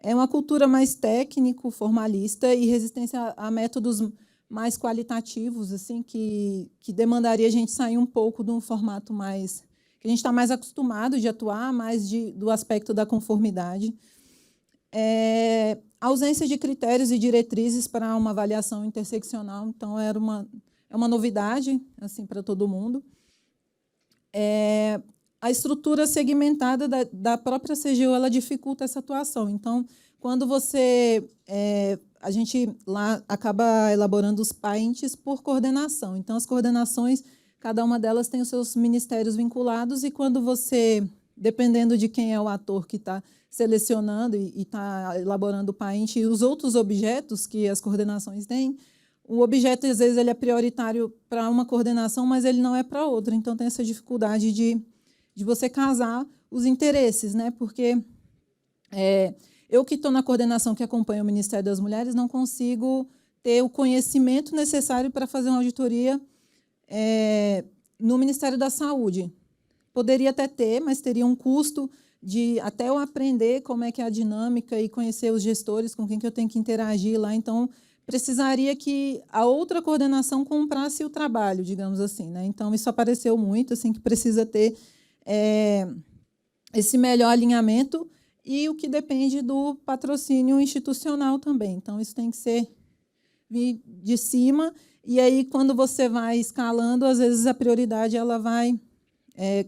É uma cultura mais técnico, formalista e resistência a métodos mais qualitativos, assim, que demandaria a gente sair um pouco de um formato mais... que a gente está mais acostumado de atuar, mais do aspecto da conformidade. A ausência de critérios e diretrizes para uma avaliação interseccional, então, é uma novidade assim, para todo mundo. A estrutura segmentada da própria CGU ela dificulta essa atuação. Então, quando a gente lá acaba elaborando os paints por coordenação. Então, as coordenações, cada uma delas tem os seus ministérios vinculados, e quando você, dependendo de quem é o ator que está selecionando e está elaborando o paint e os outros objetos que as coordenações têm, o objeto, às vezes, ele é prioritário para uma coordenação, mas ele não é para outra. Então, tem essa dificuldade de você casar os interesses, né? Porque eu que estou na coordenação que acompanha o Ministério das Mulheres não consigo ter o conhecimento necessário para fazer uma auditoria no Ministério da Saúde. Poderia até ter, mas teria um custo de até eu aprender como é que é a dinâmica e conhecer os gestores com quem que eu tenho que interagir lá. Então, precisaria que a outra coordenação comprasse o trabalho, digamos assim, né? Então, isso apareceu muito, assim, que precisa ter esse melhor alinhamento, e o que depende do patrocínio institucional também. Então, isso tem que ser de cima, e aí, quando você vai escalando, às vezes a prioridade ela vai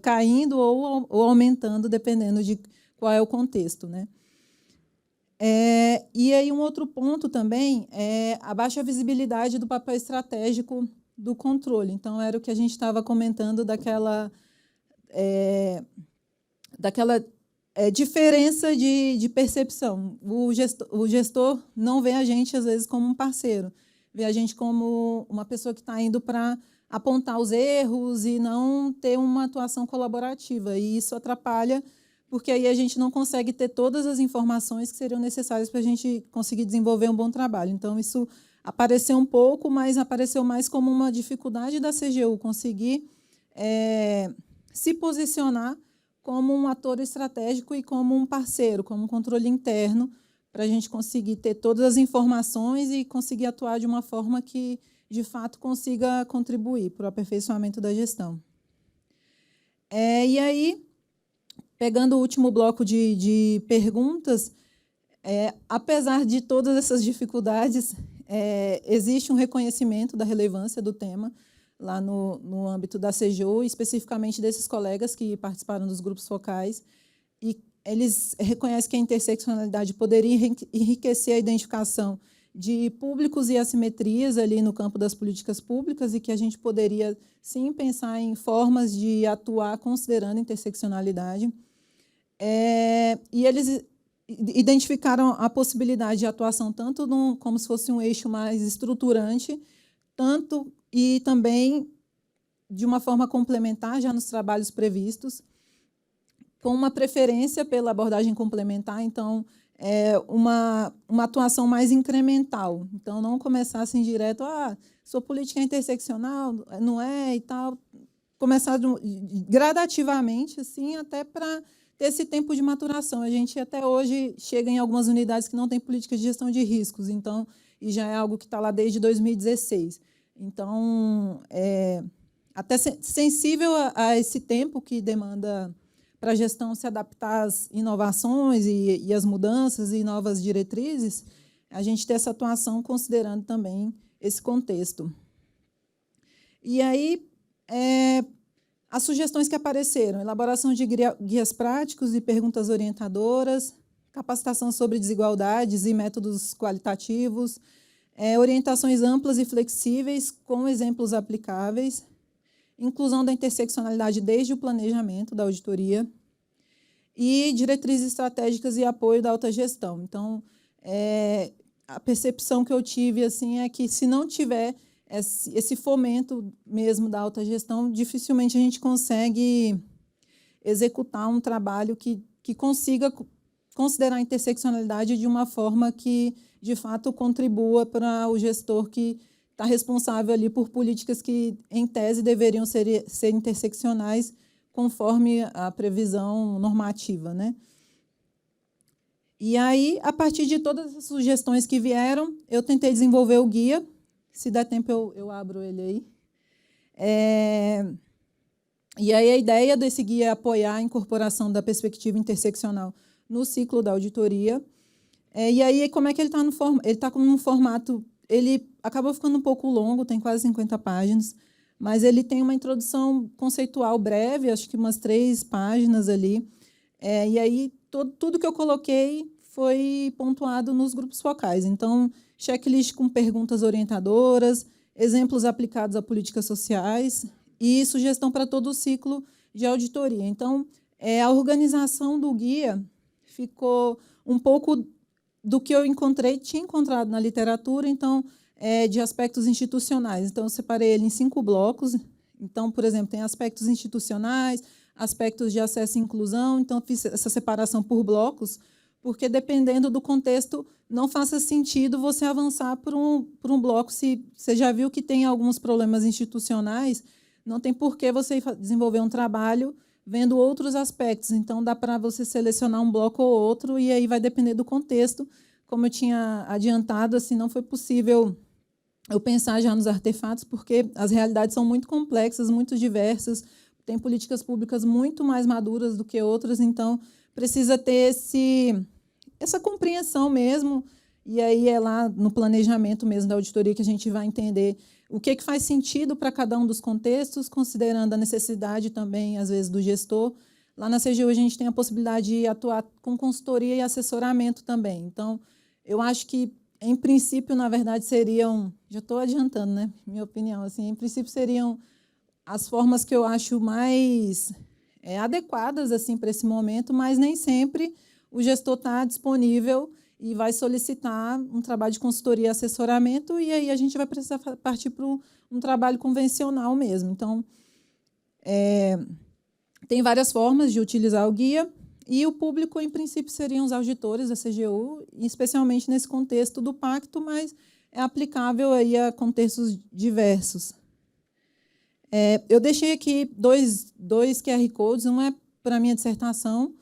caindo ou aumentando, dependendo de qual é o contexto, né? E aí, um outro ponto também é a baixa visibilidade do papel estratégico do controle. Então, era o que a gente estava comentando daquela diferença de percepção. O gestor não vê a gente, às vezes, como um parceiro, vê a gente como uma pessoa que está indo para apontar os erros e não ter uma atuação colaborativa. E isso atrapalha, porque aí a gente não consegue ter todas as informações que seriam necessárias para a gente conseguir desenvolver um bom trabalho. Então, isso apareceu um pouco, mas apareceu mais como uma dificuldade da CGU conseguir se posicionar como um ator estratégico e como um parceiro, como um controle interno, para a gente conseguir ter todas as informações e conseguir atuar de uma forma que, de fato, consiga contribuir para o aperfeiçoamento da gestão. E aí, pegando o último bloco de perguntas, apesar de todas essas dificuldades, existe um reconhecimento da relevância do tema lá no âmbito da CGU, especificamente desses colegas que participaram dos grupos focais, e eles reconhecem que a interseccionalidade poderia enriquecer a identificação de públicos e assimetrias ali no campo das políticas públicas e que a gente poderia, sim, pensar em formas de atuar considerando interseccionalidade. E eles identificaram a possibilidade de atuação tanto como se fosse um eixo mais estruturante, tanto e também de uma forma complementar já nos trabalhos previstos, com uma preferência pela abordagem complementar, então, uma atuação mais incremental. Então, não começar assim direto, sua política é interseccional, não é, e tal. Começar gradativamente, assim, até para ter esse tempo de maturação. A gente, até hoje, chega em algumas unidades que não tem política de gestão de riscos, então, e já é algo que está lá desde 2016. Então, até sensível a esse tempo que demanda para a gestão se adaptar às inovações e às mudanças e novas diretrizes, a gente ter essa atuação considerando também esse contexto. E aí, as sugestões que apareceram: elaboração de guias práticos e perguntas orientadoras, capacitação sobre desigualdades e métodos qualitativos, orientações amplas e flexíveis com exemplos aplicáveis, inclusão da interseccionalidade desde o planejamento da auditoria e diretrizes estratégicas e apoio da autogestão. Então, a percepção que eu tive assim, é que, se não tiver esse fomento mesmo da autogestão, dificilmente a gente consegue executar um trabalho que consiga considerar a interseccionalidade de uma forma que, de fato, contribua para o gestor que está responsável ali por políticas que, em tese, deveriam ser interseccionais conforme a previsão normativa, né? E aí, a partir de todas as sugestões que vieram, eu tentei desenvolver o guia. Se der tempo, eu abro ele aí. E aí, a ideia desse guia é apoiar a incorporação da perspectiva interseccional no ciclo da auditoria. E aí, como é que ele está no formato? Ele está num formato... Ele acabou ficando um pouco longo, tem quase 50 páginas, mas ele tem uma introdução conceitual breve, acho que umas 3 páginas ali. E aí, tudo que eu coloquei foi pontuado nos grupos focais. Então, checklist com perguntas orientadoras, exemplos aplicados a políticas sociais e sugestão para todo o ciclo de auditoria. Então, a organização do guia ficou um pouco do que eu tinha encontrado na literatura, então, de aspectos institucionais. Então, eu separei ele em 5 blocos. Então, por exemplo, tem aspectos institucionais, aspectos de acesso e inclusão. Então, fiz essa separação por blocos, porque, dependendo do contexto, não faça sentido você avançar por um bloco. Se você já viu que tem alguns problemas institucionais, não tem por que você desenvolver um trabalho vendo outros aspectos. Então, dá para você selecionar um bloco ou outro, e aí vai depender do contexto. Como eu tinha adiantado, assim, não foi possível eu pensar já nos artefatos, porque as realidades são muito complexas, muito diversas, tem políticas públicas muito mais maduras do que outras, então precisa ter essa compreensão mesmo, e aí é lá no planejamento mesmo da auditoria que a gente vai entender o que faz sentido para cada um dos contextos, considerando a necessidade também, às vezes, do gestor. Lá na CGU, a gente tem a possibilidade de atuar com consultoria e assessoramento também. Então, eu acho que, em princípio, na verdade, seriam... Já estou adiantando, né? Minha opinião. Assim, em princípio, seriam as formas que eu acho mais adequadas assim, para esse momento, mas nem sempre o gestor está disponível e vai solicitar um trabalho de consultoria e assessoramento, e aí a gente vai precisar partir para um trabalho convencional mesmo. Então, tem várias formas de utilizar o guia, e o público, em princípio, seriam os auditores da CGU, especialmente nesse contexto do pacto, mas é aplicável aí a contextos diversos. Eu deixei aqui dois QR Codes, um é para a minha dissertação,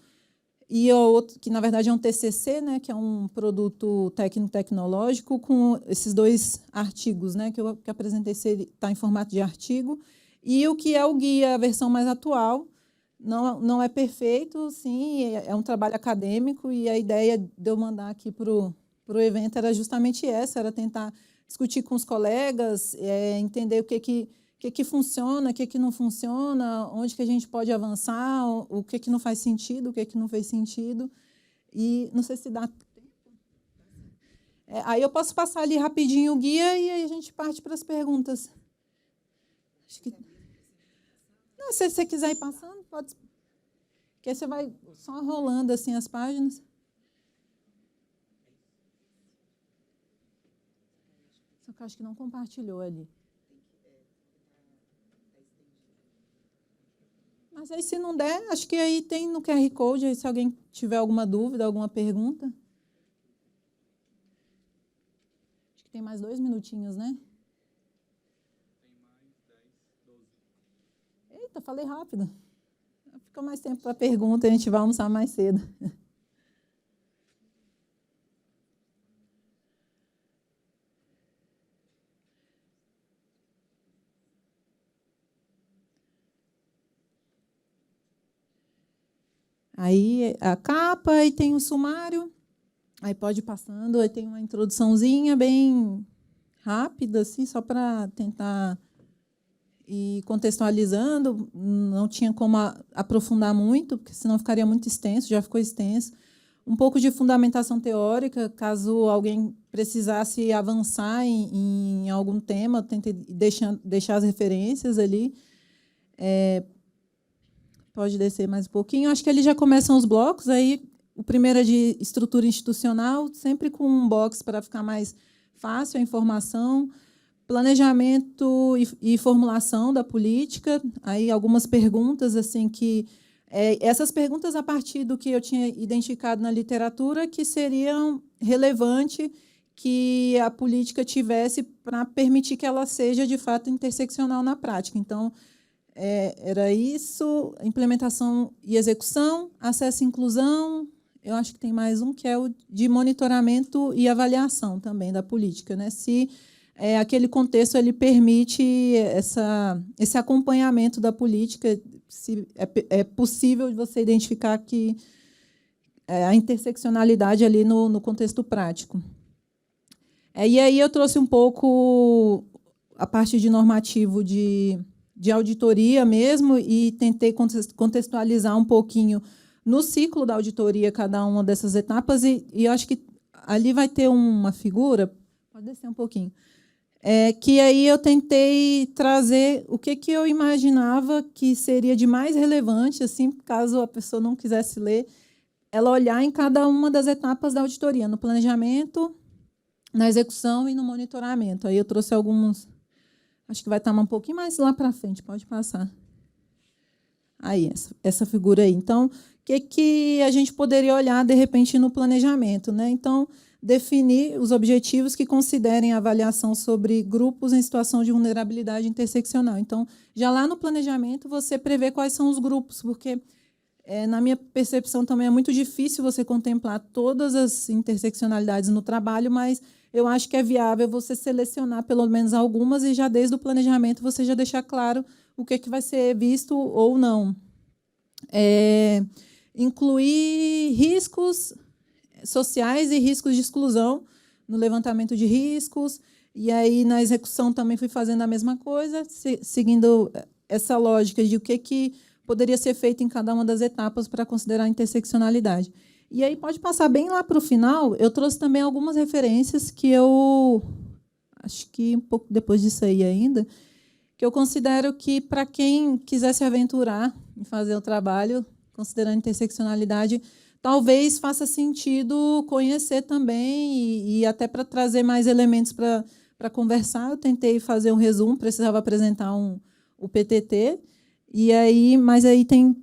e o outro, que na verdade é um TCC, né, que é um produto técnico-tecnológico, com esses 2 artigos, né, que eu apresentei, está em formato de artigo, e o que é o guia, a versão mais atual, não é perfeito, sim, é um trabalho acadêmico, e a ideia de eu mandar aqui para o evento era justamente essa, era tentar discutir com os colegas, entender o que funciona, o que não funciona, onde que a gente pode avançar, o que não faz sentido, o que não fez sentido. E não sei se dá tempo. Aí eu posso passar ali rapidinho o guia e aí a gente parte para as perguntas. Acho que... Não, se você quiser ir passando, pode. Porque aí você vai só rolando assim as páginas. Só que eu acho que não compartilhou ali. Mas aí, se não der, acho que aí tem no QR Code, aí se alguém tiver alguma dúvida, alguma pergunta. Acho que tem mais 2 minutinhos, né? Eita, falei rápido. Fica mais tempo para pergunta, a gente vai almoçar mais cedo. Aí a capa, aí tem o sumário, aí pode ir passando, aí tem uma introduçãozinha bem rápida, assim, só para tentar ir contextualizando. Não tinha como aprofundar muito, porque senão ficaria muito extenso, já ficou extenso. Um pouco de fundamentação teórica, caso alguém precisasse avançar em algum tema, tentei deixar as referências ali. Pode descer mais um pouquinho. Acho que ali já começam os blocos. Aí, o primeiro é de estrutura institucional, sempre com um box para ficar mais fácil a informação. Planejamento e formulação da política. Aí, algumas perguntas assim que... essas perguntas a partir do que eu tinha identificado na literatura que seriam relevantes que a política tivesse para permitir que ela seja, de fato, interseccional na prática. Então, era isso, implementação e execução, acesso e inclusão. Eu acho que tem mais um, que é o de monitoramento e avaliação também da política, né? Se aquele contexto ele permite esse acompanhamento da política, se é possível você identificar que a interseccionalidade ali no contexto prático. E aí eu trouxe um pouco a parte de normativo de auditoria mesmo e tentei contextualizar um pouquinho no ciclo da auditoria cada uma dessas etapas, e eu acho que ali vai ter uma figura, pode descer um pouquinho, que aí eu tentei trazer o que eu imaginava que seria de mais relevante, assim, caso a pessoa não quisesse ler, ela olhar em cada uma das etapas da auditoria, no planejamento, na execução e no monitoramento. Aí eu trouxe alguns... Acho que vai estar um pouquinho mais lá para frente, pode passar. Aí, essa figura aí. Então, o que a gente poderia olhar, de repente, no planejamento, né? Então, definir os objetivos que considerem a avaliação sobre grupos em situação de vulnerabilidade interseccional. Então, já lá no planejamento, você prevê quais são os grupos, porque, na minha percepção, também é muito difícil você contemplar todas as interseccionalidades no trabalho, mas eu acho que é viável você selecionar pelo menos algumas e já desde o planejamento você já deixar claro o que vai ser visto ou não. Incluir riscos sociais e riscos de exclusão no levantamento de riscos, e aí na execução também fui fazendo a mesma coisa, seguindo essa lógica de o que poderia ser feito em cada uma das etapas para considerar a interseccionalidade. E aí pode passar bem lá para o final, eu trouxe também algumas referências que eu, acho que um pouco depois disso aí ainda, que eu considero que, para quem quiser se aventurar em fazer o trabalho, considerando interseccionalidade, talvez faça sentido conhecer também, e até para trazer mais elementos para conversar. Eu tentei fazer um resumo, precisava apresentar o PTT, mas aí tem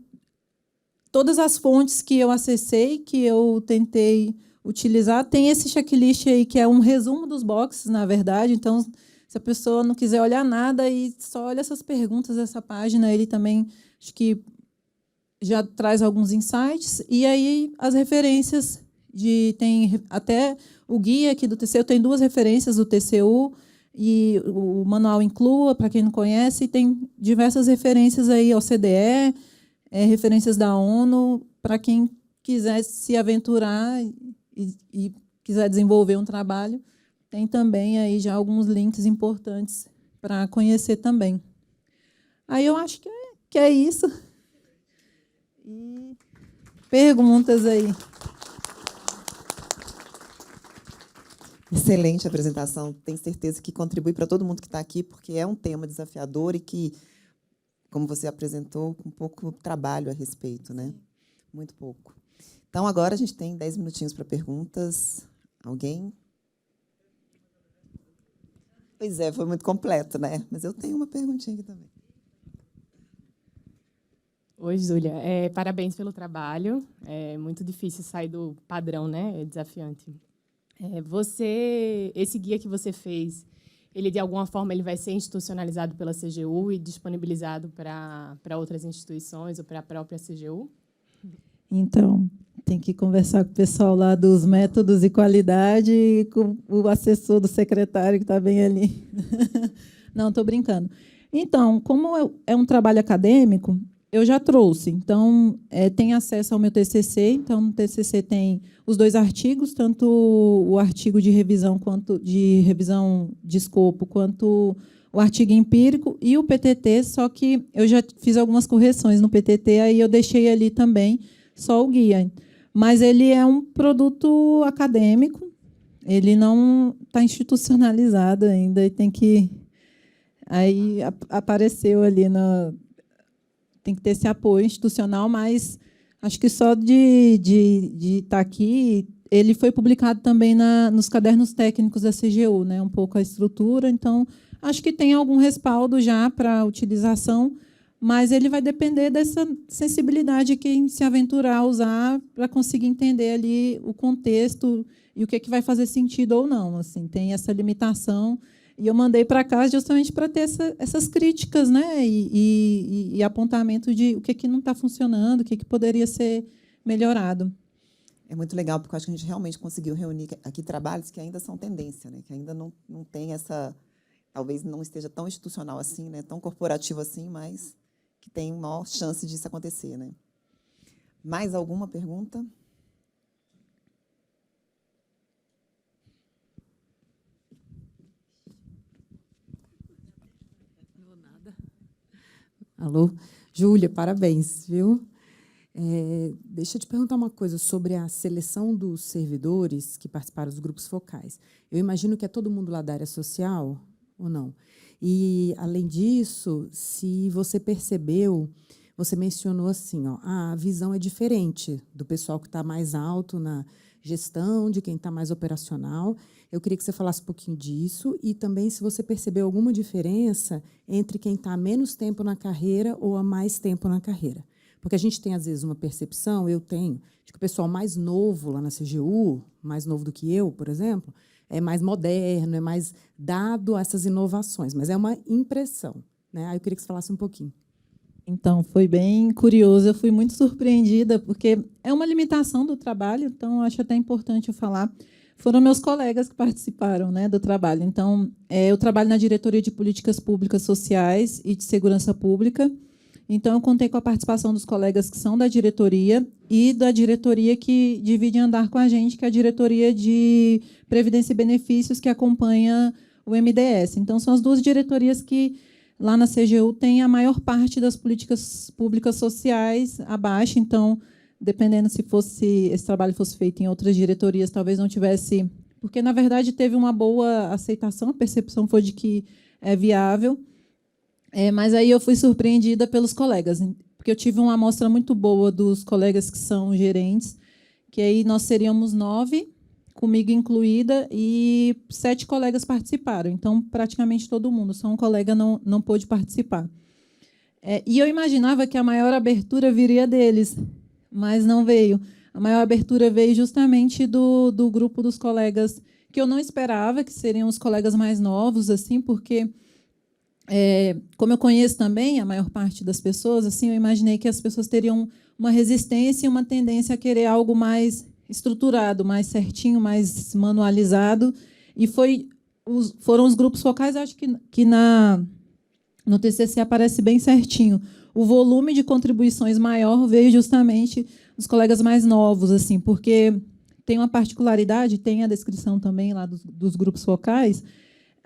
todas as fontes que eu acessei, que eu tentei utilizar. Tem esse checklist aí, que é um resumo dos boxes, na verdade. Então, se a pessoa não quiser olhar nada e só olha essas perguntas dessa página, ele também acho que já traz alguns insights. E aí as referências, tem até o guia aqui do TCU, tem 2 referências do TCU, e o manual Inclua, para quem não conhece, e tem diversas referências aí ao CDE, referências da ONU, para quem quiser se aventurar e quiser desenvolver um trabalho, tem também aí já alguns links importantes para conhecer também. Aí eu acho que é isso. E perguntas aí. Excelente apresentação. Tenho certeza que contribui para todo mundo que está aqui, porque é um tema desafiador e que, como você apresentou, com pouco trabalho a respeito, né? Muito pouco. Então, agora a gente tem 10 minutinhos para perguntas. Alguém? Pois é, foi muito completo, né? Mas eu tenho uma perguntinha aqui também. Oi, Júlia. Parabéns pelo trabalho. É muito difícil sair do padrão, né? É desafiante. Esse guia que você fez, ele de alguma forma ele vai ser institucionalizado pela CGU e disponibilizado para outras instituições ou para a própria CGU? Então, tem que conversar com o pessoal lá dos métodos e qualidade e com o assessor do secretário que está bem ali. Não, estou brincando. Então, como é um trabalho acadêmico, eu já trouxe. Então, tem acesso ao meu TCC. Então, no TCC tem os 2 artigos, tanto o artigo de revisão de escopo, quanto o artigo empírico e o PTT, só que eu já fiz algumas correções no PTT, aí eu deixei ali também só o guia. Mas ele é um produto acadêmico, ele não está institucionalizado ainda, e tem que... Aí apareceu ali, tem que ter esse apoio institucional, mas acho que só de estar aqui, ele foi publicado também nos cadernos técnicos da CGU, né, um pouco a estrutura, então acho que tem algum respaldo já para a utilização, mas ele vai depender dessa sensibilidade de quem se aventurar a usar para conseguir entender ali o contexto e o que vai fazer sentido ou não. Assim, tem essa limitação. E eu mandei para cá justamente para ter essas críticas, né? E apontamento de o que não está funcionando, o que poderia ser melhorado. É muito legal, porque eu acho que a gente realmente conseguiu reunir aqui trabalhos que ainda são tendência, né? Que ainda não tem essa... Talvez não esteja tão institucional assim, né? Tão corporativo assim, mas que tem maior chance disso acontecer, né? Mais alguma pergunta? Alô? Júlia, parabéns, viu? Deixa eu te perguntar uma coisa sobre a seleção dos servidores que participaram dos grupos focais. Eu imagino que é todo mundo lá da área social, ou não? E, além disso, se você percebeu, você mencionou assim, ó, a visão é diferente do pessoal que está mais alto na gestão, de quem está mais operacional. Eu queria que você falasse um pouquinho disso e também se você percebeu alguma diferença entre quem está há menos tempo na carreira ou há mais tempo na carreira. Porque a gente tem, às vezes, uma percepção, eu tenho, de que o pessoal mais novo lá na CGU, mais novo do que eu, por exemplo, é mais moderno, é mais dado a essas inovações, mas é uma impressão, né? Aí eu queria que você falasse um pouquinho. Então, foi bem curioso, eu fui muito surpreendida, porque é uma limitação do trabalho, então acho até importante eu falar. Foram meus colegas que participaram, né, do trabalho. Então, eu trabalho na Diretoria de Políticas Públicas Sociais e de Segurança Pública. Então, eu contei com a participação dos colegas que são da diretoria e da diretoria que divide andar com a gente, que é a Diretoria de Previdência e Benefícios, que acompanha o MDS. Então, são as 2 diretorias que, lá na CGU, têm a maior parte das políticas públicas sociais abaixo. Então, dependendo se esse trabalho fosse feito em outras diretorias, talvez não tivesse... Porque, na verdade, teve uma boa aceitação, a percepção foi de que é viável. Mas aí eu fui surpreendida pelos colegas, porque eu tive uma amostra muito boa dos colegas que são gerentes, que aí nós seríamos 9, comigo incluída, e 7 colegas participaram. Então, praticamente todo mundo, só um colega não pôde participar. E eu imaginava que a maior abertura viria deles, mas não veio. A maior abertura veio justamente do grupo dos colegas que eu não esperava, que seriam os colegas mais novos, assim, porque... como eu conheço também a maior parte das pessoas, assim, eu imaginei que as pessoas teriam uma resistência e uma tendência a querer algo mais estruturado, mais certinho, mais manualizado. E foram os grupos focais, acho que no TCC aparece bem certinho. o volume de contribuições maior veio justamente dos colegas mais novos, assim, porque tem uma particularidade, tem a descrição também lá dos grupos focais,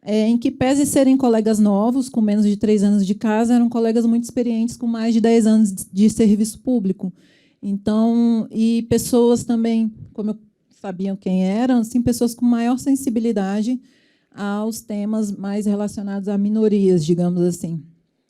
em que, pese serem colegas novos, com menos de 3 anos de casa, eram colegas muito experientes, com mais de 10 anos de serviço público. Então, e pessoas também, como eu sabiam quem eram, assim, pessoas com maior sensibilidade aos temas mais relacionados a minorias, digamos assim.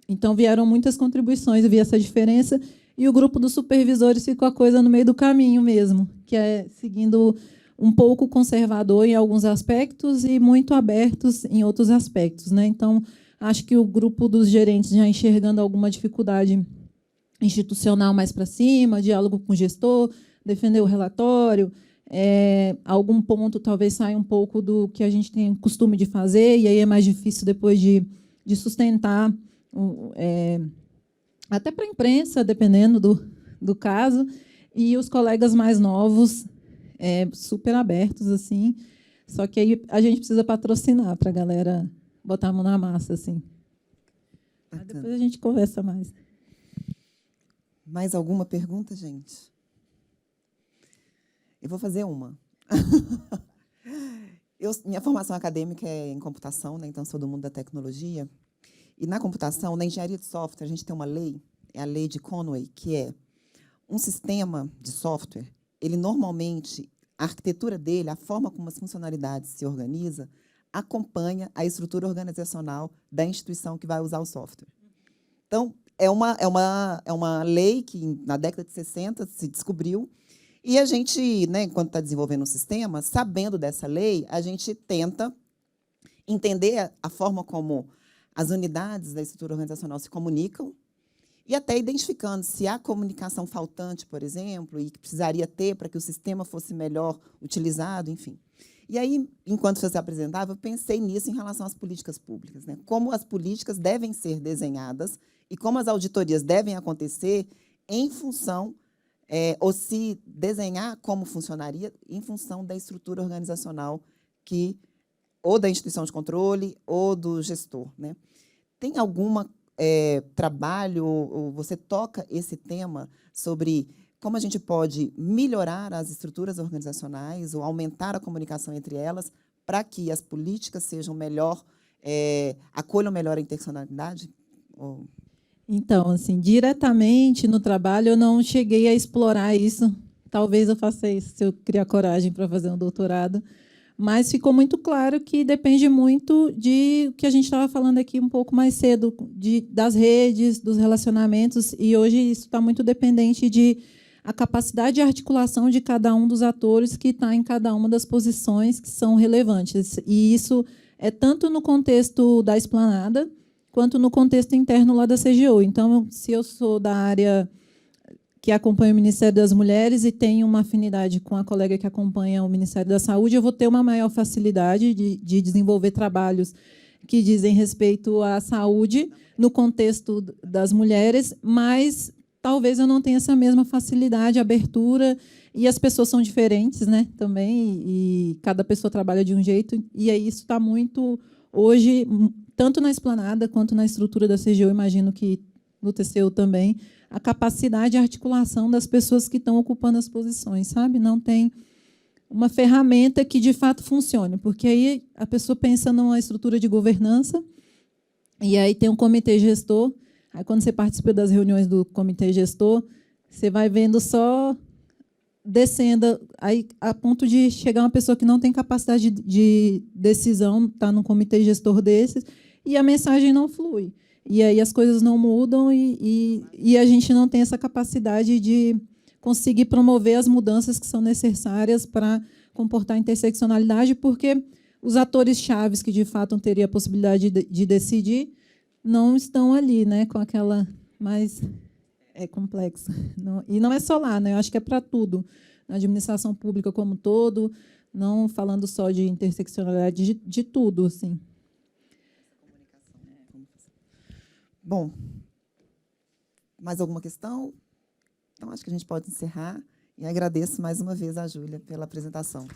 Então, vieram muitas contribuições, eu vi essa diferença, e o grupo dos supervisores ficou a coisa no meio do caminho mesmo, que é seguindo um pouco conservador em alguns aspectos e muito abertos em outros aspectos, né? Então, acho que o grupo dos gerentes já enxergando alguma dificuldade institucional mais para cima, diálogo com o gestor, defender o relatório, algum ponto talvez saia um pouco do que a gente tem costume de fazer, e aí é mais difícil depois de sustentar, até para a imprensa, dependendo do caso, e os colegas mais novos, super abertos, assim, só que aí a gente precisa patrocinar para a galera botar a mão na massa, assim. Mas depois a gente conversa mais. Mais alguma pergunta, gente? Eu vou fazer uma. Minha formação acadêmica é em computação, né? Então sou do mundo da tecnologia. E na computação, na engenharia de software, a gente tem uma lei, é a lei de Conway, que é um sistema de software, ele normalmente, a arquitetura dele, a forma como as funcionalidades se organiza, acompanha a estrutura organizacional da instituição que vai usar o software. Então, é uma lei que, na década de 60, se descobriu, e a gente, né, enquanto está desenvolvendo um sistema, sabendo dessa lei, a gente tenta entender a forma como as unidades da estrutura organizacional se comunicam, e até identificando se há comunicação faltante, por exemplo, e que precisaria ter para que o sistema fosse melhor utilizado, enfim. E aí, enquanto você apresentava, eu pensei nisso em relação às políticas públicas, né? Como as políticas devem ser desenhadas e como as auditorias devem acontecer em função, ou se desenhar como funcionaria, em função da estrutura organizacional ou da instituição de controle ou do gestor, né? Tem alguma trabalho, ou você toca esse tema sobre como a gente pode melhorar as estruturas organizacionais ou aumentar a comunicação entre elas para que as políticas sejam melhor, acolham melhor a interseccionalidade? Então, assim, diretamente no trabalho, eu não cheguei a explorar isso. Talvez eu faça isso, se eu criar coragem para fazer um doutorado. Mas ficou muito claro que depende muito de o que a gente estava falando aqui um pouco mais cedo, das redes, dos relacionamentos, e hoje isso está muito dependente de a capacidade de articulação de cada um dos atores que está em cada uma das posições que são relevantes. E isso é tanto no contexto da esplanada, quanto no contexto interno lá da CGU. Então, se eu sou da área que acompanha o Ministério das Mulheres e tenho uma afinidade com a colega que acompanha o Ministério da Saúde, eu vou ter uma maior facilidade de desenvolver trabalhos que dizem respeito à saúde no contexto das mulheres, mas talvez eu não tenha essa mesma facilidade, abertura, e as pessoas são diferentes, né, também, e cada pessoa trabalha de um jeito, e aí isso está muito, hoje, tanto na esplanada quanto na estrutura da CGU, imagino que no TCU também, a capacidade de articulação das pessoas que estão ocupando as posições, sabe? Não tem uma ferramenta que, de fato, funcione, porque aí a pessoa pensa numa estrutura de governança, e aí tem um comitê gestor, aí quando você participa das reuniões do comitê gestor, você vai vendo só descendo, aí, a ponto de chegar uma pessoa que não tem capacidade de decisão, está num comitê gestor desses, e a mensagem não flui. E aí as coisas não mudam e a gente não tem essa capacidade de conseguir promover as mudanças que são necessárias para comportar a interseccionalidade, porque os atores chaves que, de fato, teriam a possibilidade de decidir não estão ali, né, com aquela mais complexa. E não é só lá, né, eu acho que é para tudo, na administração pública como um todo, não falando só de interseccionalidade, de tudo, assim. Bom, mais alguma questão? Então, acho que a gente pode encerrar. E agradeço mais uma vez a Júlia pela apresentação.